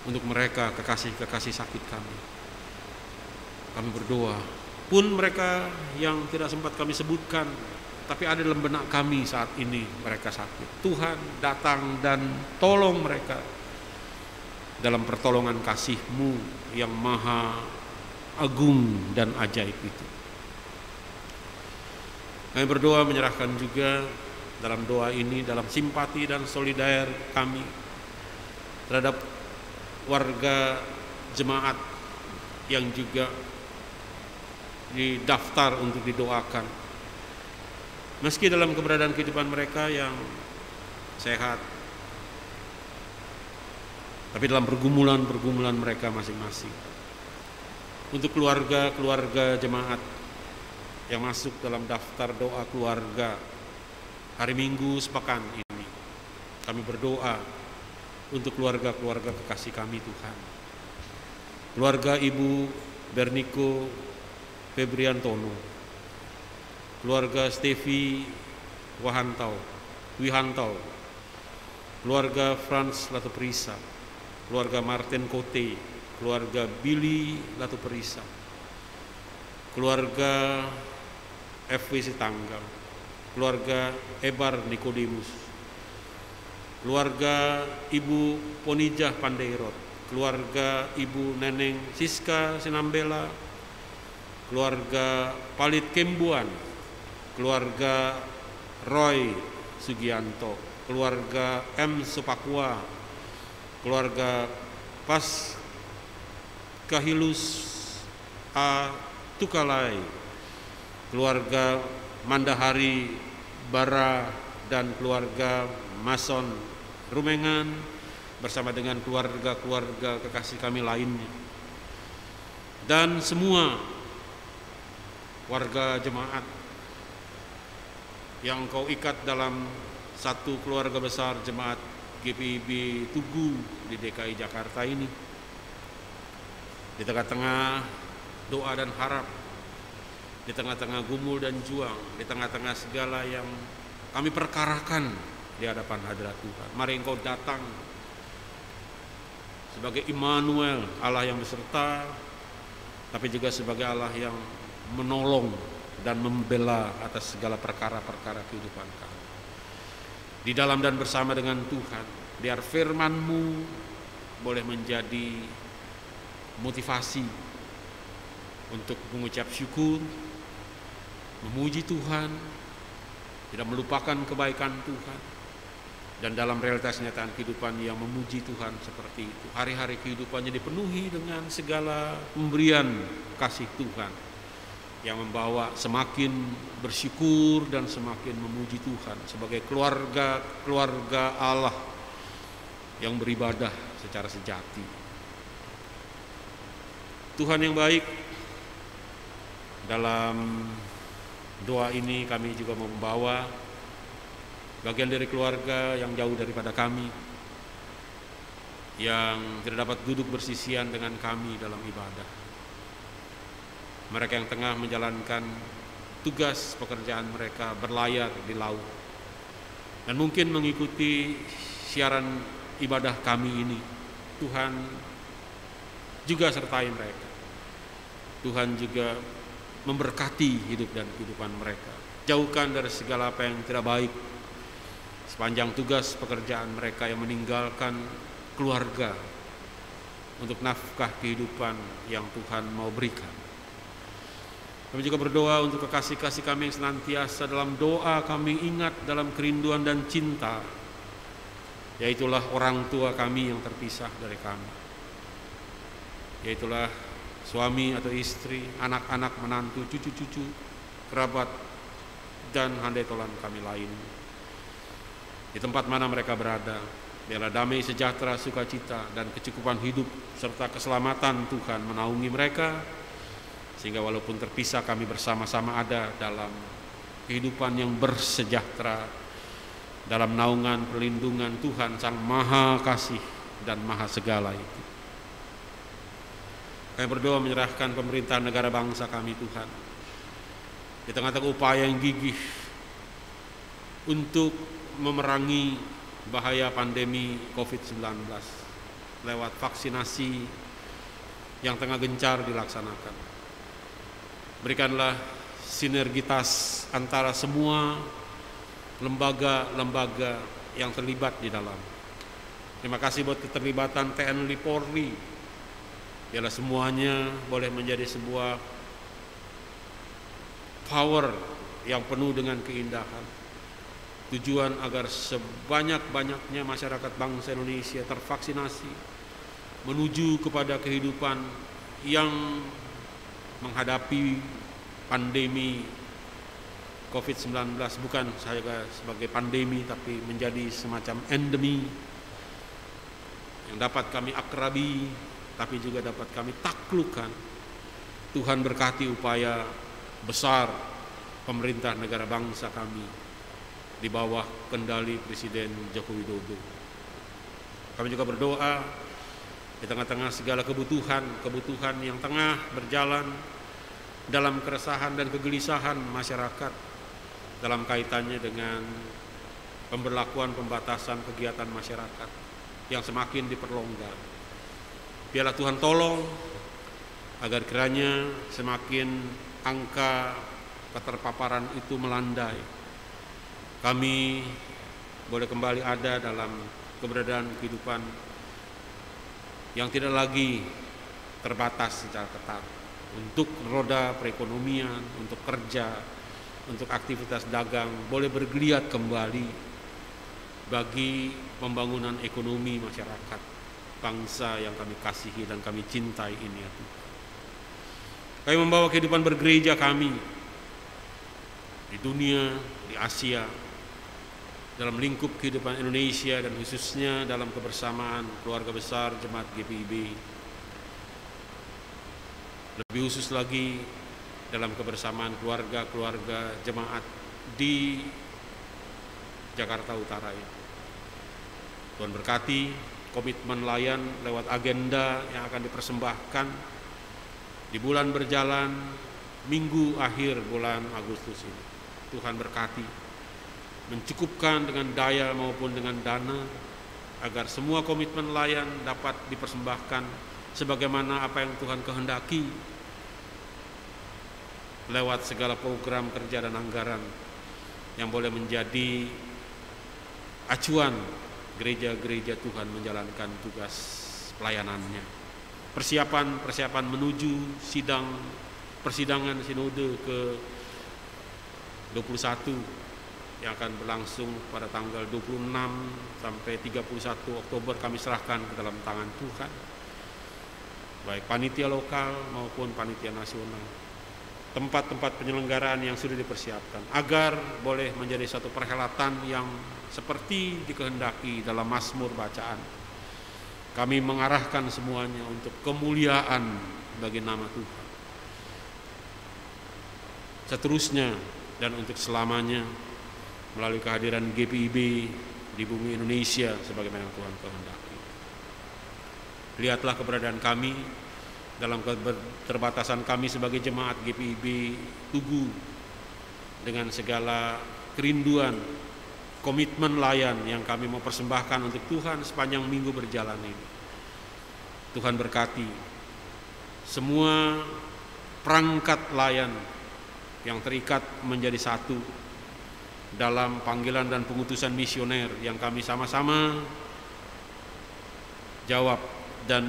Untuk mereka kekasih-kekasih sakit kami berdoa, pun mereka yang tidak sempat kami sebutkan, tapi ada dalam benak kami saat ini mereka sakit. Tuhan datang dan tolong mereka dalam pertolongan kasih-Mu yang maha agung dan ajaib itu. Kami berdoa menyerahkan juga dalam doa ini, dalam simpati dan solidar kami terhadap warga jemaat yang juga didaftar untuk didoakan. Meski dalam keberadaan kehidupan mereka yang sehat, tapi dalam pergumulan mereka masing-masing. Untuk keluarga-keluarga jemaat yang masuk dalam daftar doa keluarga hari Minggu sepekan ini, kami berdoa untuk keluarga-keluarga kekasih kami Tuhan. Keluarga Ibu Berniko Febriantono, keluarga Stevi Wihantau, keluarga Franz Latuprisa, keluarga Martin Kote, keluarga Billy Latuprisa, keluarga FWC Tanggal, keluarga Ebar Nikodemus, keluarga Ibu Ponijah Pandeirot, keluarga Ibu Neneng Siska Sinambela, keluarga Palit Kembuan, keluarga Roy Sugianto, keluarga M. Supakwa, keluarga Pas Kahilus A. Tukalai, keluarga Mandahari Bara dan keluarga Mason Rumengan bersama dengan keluarga-keluarga kekasih kami lainnya, dan semua warga jemaat yang Engkau ikat dalam satu keluarga besar jemaat GPIB Tugu di DKI Jakarta ini. Di tengah-tengah doa dan harap, di tengah-tengah gumul dan juang, di tengah-tengah segala yang kami perkarakan di hadapan hadirat Tuhan, mari Engkau datang sebagai Immanuel, Allah yang beserta, tapi juga sebagai Allah yang menolong dan membela atas segala perkara-perkara kehidupan kami. Di dalam dan bersama dengan Tuhan, biar firman-Mu boleh menjadi motivasi untuk mengucap syukur, memuji Tuhan, tidak melupakan kebaikan Tuhan, dan dalam realitas kenyataan kehidupan yang memuji Tuhan seperti itu. Hari-hari kehidupannya dipenuhi dengan segala pemberian kasih Tuhan yang membawa semakin bersyukur dan semakin memuji Tuhan sebagai keluarga Allah yang beribadah secara sejati. Tuhan yang baik, dalam doa ini kami juga membawa bagian dari keluarga yang jauh daripada kami, yang tidak dapat duduk bersisian dengan kami dalam ibadah. Mereka yang tengah menjalankan tugas pekerjaan mereka berlayar di laut, dan mungkin mengikuti siaran ibadah kami ini. Tuhan juga sertai mereka. Tuhan juga memberkati hidup dan kehidupan mereka. Jauhkan dari segala apa yang tidak baik sepanjang tugas pekerjaan mereka yang meninggalkan keluarga untuk nafkah kehidupan yang Tuhan mau berikan. Kami juga berdoa untuk kekasih-kasih kami yang senantiasa dalam doa kami ingat dalam kerinduan dan cinta, yaitulah orang tua kami yang terpisah dari kami, yaitulah suami atau istri, anak-anak, menantu, cucu-cucu, kerabat dan handai tolan kami lain. Di tempat mana mereka berada, biarlah damai sejahtera, sukacita, dan kecukupan hidup serta keselamatan Tuhan menaungi mereka, sehingga walaupun terpisah kami bersama-sama ada dalam kehidupan yang bersejahtera, dalam naungan perlindungan Tuhan Sang Maha Kasih dan Maha Segala itu. Kami berdoa menyerahkan pemerintahan negara bangsa kami Tuhan, di tengah-tengah upaya yang gigih untuk memerangi bahaya pandemi COVID-19 lewat vaksinasi yang tengah gencar dilaksanakan. Berikanlah sinergitas antara semua lembaga-lembaga yang terlibat di dalam. Terima kasih buat keterlibatan TNI Polri. Biarlah semuanya boleh menjadi sebuah power yang penuh dengan keindahan. Tujuan agar sebanyak-banyaknya masyarakat bangsa Indonesia tervaksinasi menuju kepada kehidupan yang menghadapi pandemi COVID-19 bukan saja sebagai pandemi, tapi menjadi semacam endemi yang dapat kami akrabi, tapi juga dapat kami taklukkan. Tuhan berkati upaya besar pemerintah negara bangsa kami di bawah kendali Presiden Joko Widodo. Kami juga berdoa di tengah-tengah segala kebutuhan yang tengah berjalan dalam keresahan dan kegelisahan masyarakat dalam kaitannya dengan pemberlakuan pembatasan kegiatan masyarakat yang semakin diperlonggar. Biarlah Tuhan tolong agar kiranya semakin angka keterpaparan itu melandai, kami boleh kembali ada dalam keberadaan kehidupan yang tidak lagi terbatas secara ketat untuk roda perekonomian, untuk kerja, untuk aktivitas dagang boleh bergeliat kembali bagi pembangunan ekonomi masyarakat bangsa yang kami kasihi dan kami cintai ini ya Tuhan. Kami membawa kehidupan bergereja kami di dunia, di Asia, dalam lingkup kehidupan Indonesia dan khususnya dalam kebersamaan keluarga besar Jemaat GPIB. Lebih khusus lagi dalam kebersamaan keluarga-keluarga jemaat di Jakarta Utara ya. Tuhan berkati komitmen layan lewat agenda yang akan dipersembahkan di bulan berjalan minggu akhir bulan Agustus ini. Tuhan berkati, mencukupkan dengan daya maupun dengan dana agar semua komitmen layan dapat dipersembahkan sebagaimana apa yang Tuhan kehendaki lewat segala program kerja dan anggaran yang boleh menjadi acuan gereja-gereja Tuhan menjalankan tugas pelayanannya. Persiapan menuju persidangan sinode ke 21 yang akan berlangsung pada tanggal 26 sampai 31 Oktober kami serahkan ke dalam tangan Tuhan, baik panitia lokal maupun panitia nasional, tempat-tempat penyelenggaraan yang sudah dipersiapkan agar boleh menjadi satu perhelatan yang seperti dikehendaki dalam Mazmur bacaan. Kami mengarahkan semuanya untuk kemuliaan bagi nama Tuhan. Seterusnya dan untuk selamanya melalui kehadiran GPIB di bumi Indonesia sebagaimana Tuhan kehendaki. Lihatlah keberadaan kami dalam keterbatasan kami sebagai jemaat GPIB Tugu dengan segala kerinduan, komitmen layan yang kami mau persembahkan untuk Tuhan sepanjang minggu berjalan ini. Tuhan berkati semua perangkat layan yang terikat menjadi satu dalam panggilan dan pengutusan misioner yang kami sama-sama jawab dan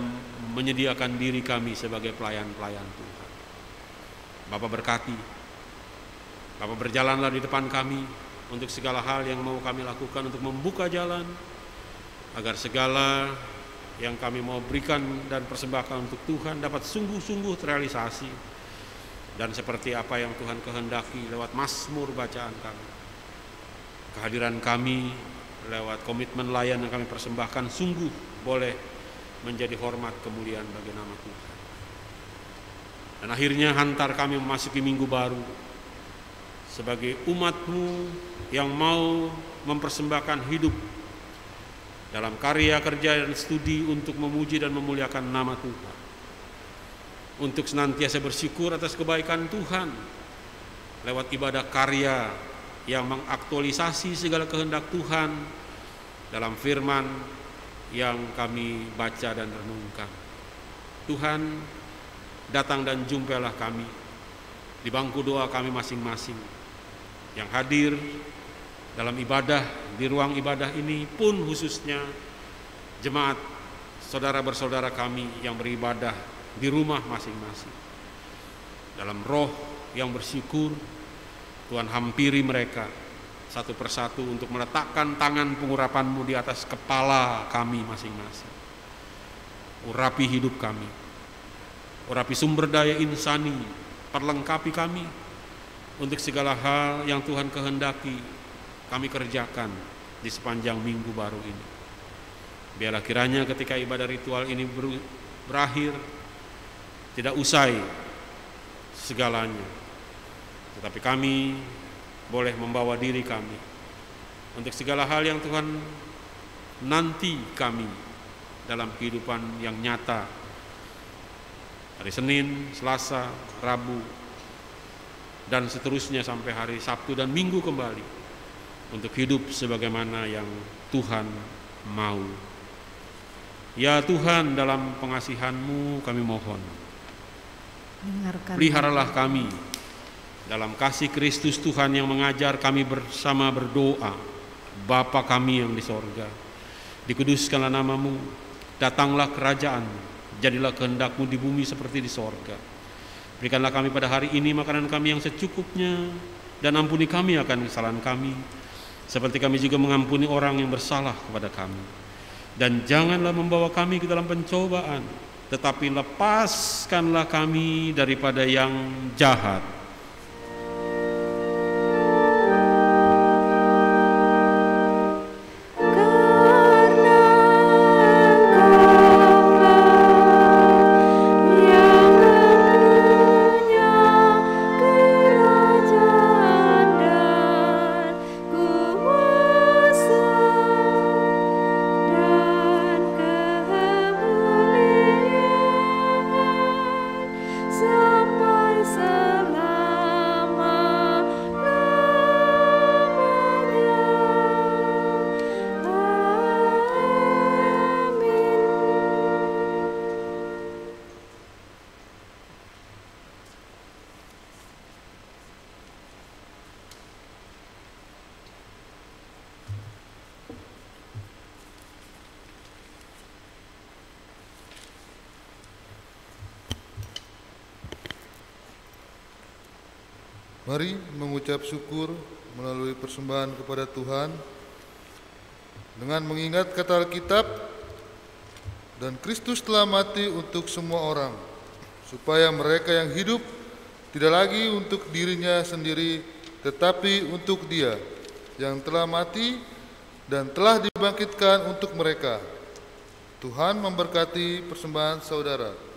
menyediakan diri kami sebagai pelayan-pelayan Tuhan. Bapak berkati, Bapak berjalanlah di depan kami untuk segala hal yang mau kami lakukan untuk membuka jalan agar segala yang kami mau berikan dan persembahkan untuk Tuhan dapat sungguh-sungguh terrealisasi Dan seperti apa yang Tuhan kehendaki lewat mazmur bacaan kami, kehadiran kami lewat komitmen layan yang kami persembahkan sungguh boleh menjadi hormat kemuliaan bagi nama Tuhan. Dan akhirnya hantar kami memasuki minggu baru sebagai umat-Mu yang mau mempersembahkan hidup dalam karya kerja dan studi untuk memuji dan memuliakan nama Tuhan, untuk senantiasa bersyukur atas kebaikan Tuhan lewat ibadah karya yang mengaktualisasi segala kehendak Tuhan dalam firman yang kami baca dan renungkan. Tuhan, datang dan jumpailah kami di bangku doa kami masing-masing yang hadir dalam ibadah, di ruang ibadah ini pun khususnya jemaat saudara bersaudara kami yang beribadah di rumah masing-masing. Dalam roh yang bersyukur, Tuhan hampiri mereka satu persatu untuk meletakkan tangan pengurapan-Mu di atas kepala kami masing-masing. Urapi hidup kami, urapi sumber daya insani, perlengkapi kami untuk segala hal yang Tuhan kehendaki kami kerjakan di sepanjang minggu baru ini. Biarlah kiranya ketika ibadah ritual ini berakhir, tidak usai segalanya, tetapi kami boleh membawa diri kami untuk segala hal yang Tuhan nanti kami dalam kehidupan yang nyata, hari Senin, Selasa, Rabu, dan seterusnya sampai hari Sabtu dan Minggu kembali, untuk hidup sebagaimana yang Tuhan mau. Ya Tuhan, dalam pengasihan-Mu kami mohon, peliharalah kami dalam kasih Kristus Tuhan yang mengajar kami bersama berdoa. Bapa kami yang di sorga, dikuduskanlah nama-Mu, datanglah kerajaan-Mu, jadilah kehendak-Mu di bumi seperti di sorga. Berikanlah kami pada hari ini makanan kami yang secukupnya, dan ampuni kami akan kesalahan kami, seperti kami juga mengampuni orang yang bersalah kepada kami. Dan janganlah membawa kami ke dalam pencobaan, tetapi lepaskanlah kami daripada yang jahat. Mari mengucap syukur melalui persembahan kepada Tuhan dengan mengingat kata Alkitab, dan Kristus telah mati untuk semua orang, supaya mereka yang hidup tidak lagi untuk dirinya sendiri, tetapi untuk Dia yang telah mati dan telah dibangkitkan untuk mereka. Tuhan memberkati persembahan saudara.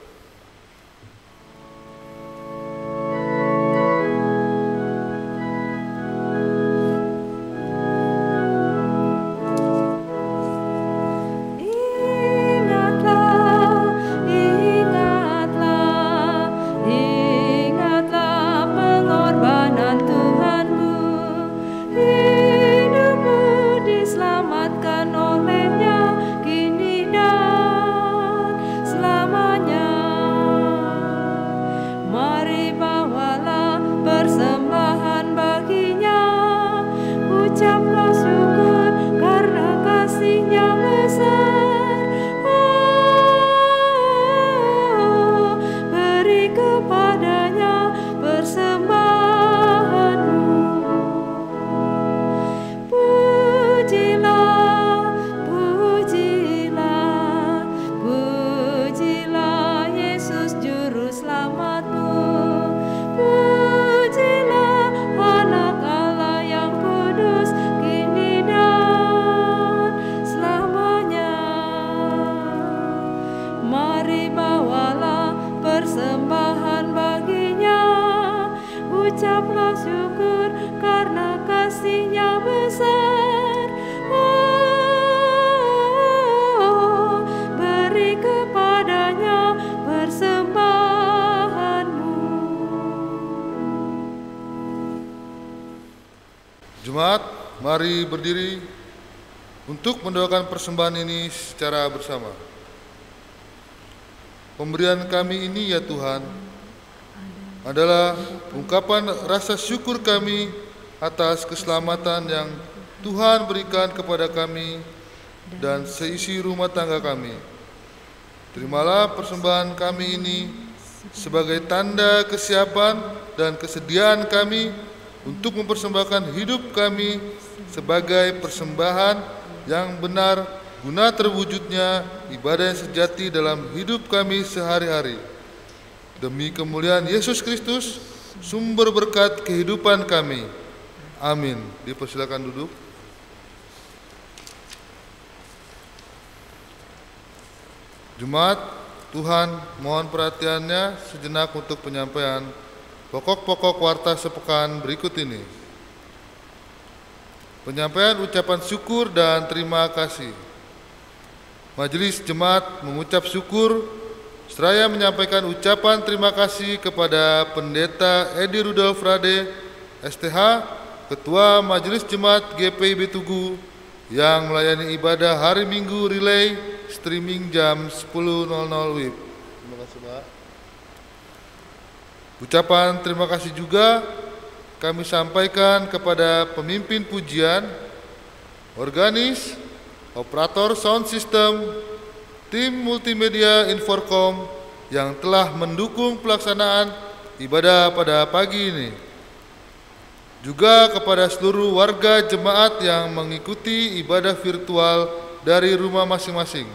Diselamatkan olehnya kini dan selamanya. persembahan baginya. Ucaplah syukur karena kasih-Nya besar. Oh, beri kepadanya persembahanmu. Jemaat, mari berdiri untuk mendoakan persembahan ini secara bersama. Pemberian kami ini ya Tuhan adalah ungkapan rasa syukur kami atas keselamatan yang Tuhan berikan kepada kami dan seisi rumah tangga kami. Terimalah persembahan kami ini sebagai tanda kesiapan dan kesediaan kami untuk mempersembahkan hidup kami sebagai persembahan yang benar guna terwujudnya ibadah yang sejati dalam hidup kami sehari-hari. Demi kemuliaan Yesus Kristus, sumber berkat kehidupan kami. Amin. Dipersilakan duduk. Jemaat, Tuhan mohon perhatiannya sejenak untuk penyampaian pokok-pokok warta sepekan berikut ini. Penyampaian ucapan syukur dan terima kasih. Majelis Jemaat mengucap syukur seraya menyampaikan ucapan terima kasih kepada Pendeta Edi Rudolf Rade, STH, Ketua Majelis Jemaat GPIB Tugu yang melayani ibadah hari Minggu relay streaming jam 10.00 WIB. Terima kasih, Pak. Ucapan terima kasih juga kami sampaikan kepada pemimpin pujian, organis, operator sound system, tim multimedia Inforkom yang telah mendukung pelaksanaan ibadah pada pagi ini. Juga kepada seluruh warga jemaat yang mengikuti ibadah virtual dari rumah masing-masing.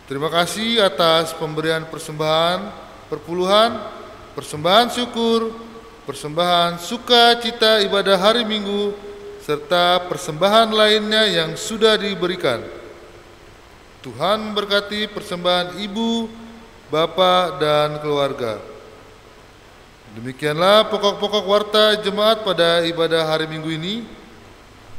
Terima kasih atas pemberian persembahan, perpuluhan, persembahan syukur, persembahan sukacita ibadah hari Minggu, serta persembahan lainnya yang sudah diberikan. Tuhan memberkati persembahan ibu, bapak, dan keluarga. Demikianlah pokok-pokok warta jemaat pada ibadah hari Minggu ini.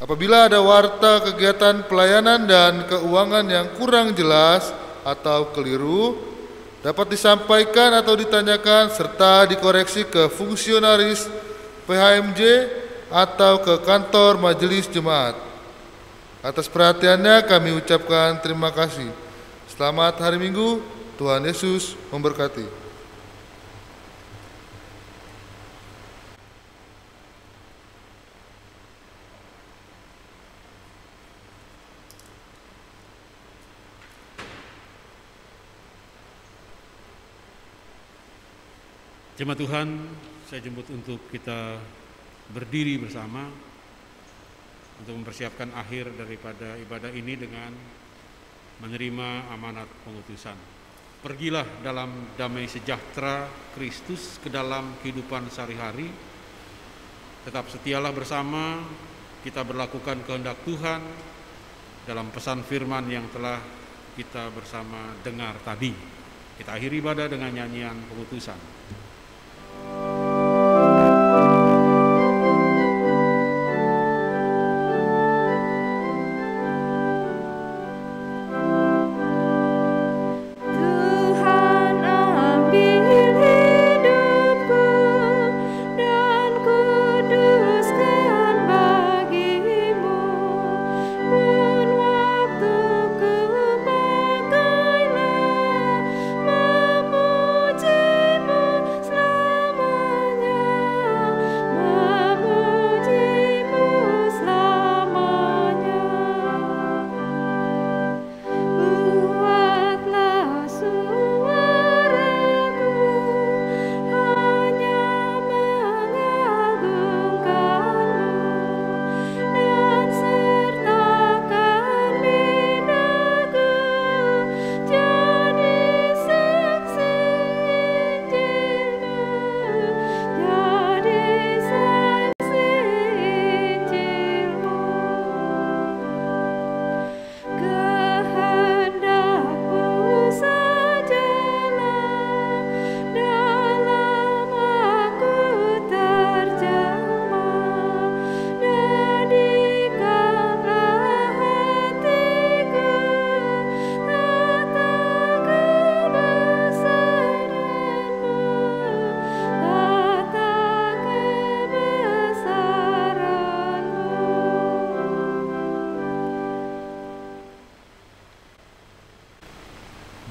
Apabila ada warta kegiatan pelayanan dan keuangan yang kurang jelas atau keliru, dapat disampaikan atau ditanyakan serta dikoreksi ke fungsionaris PHMJ atau ke kantor Majelis Jemaat. Atas perhatiannya kami ucapkan terima kasih. Selamat hari Minggu, Tuhan Yesus memberkati. Jemaat Tuhan, saya jemput untuk kita berdiri bersama untuk mempersiapkan akhir daripada ibadah ini dengan menerima amanat pengutusan. Pergilah dalam damai sejahtera Kristus ke dalam kehidupan sehari-hari. Tetap setialah bersama, kita berlakukan kehendak Tuhan dalam pesan firman yang telah kita bersama dengar tadi. Kita akhiri ibadah dengan nyanyian pengutusan. Memujimu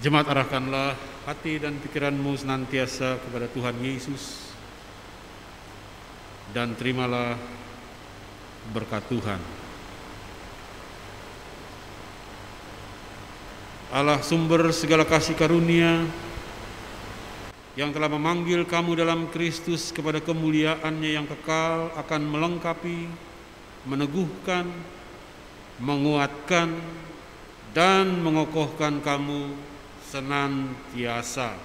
Jemaat, arahkanlah hati dan pikiranmu senantiasa kepada Tuhan Yesus dan terimalah berkat Tuhan. Allah sumber segala kasih karunia yang telah memanggil kamu dalam Kristus kepada kemuliaan-Nya yang kekal akan melengkapi, meneguhkan, menguatkan, dan mengokohkan kamu senantiasa.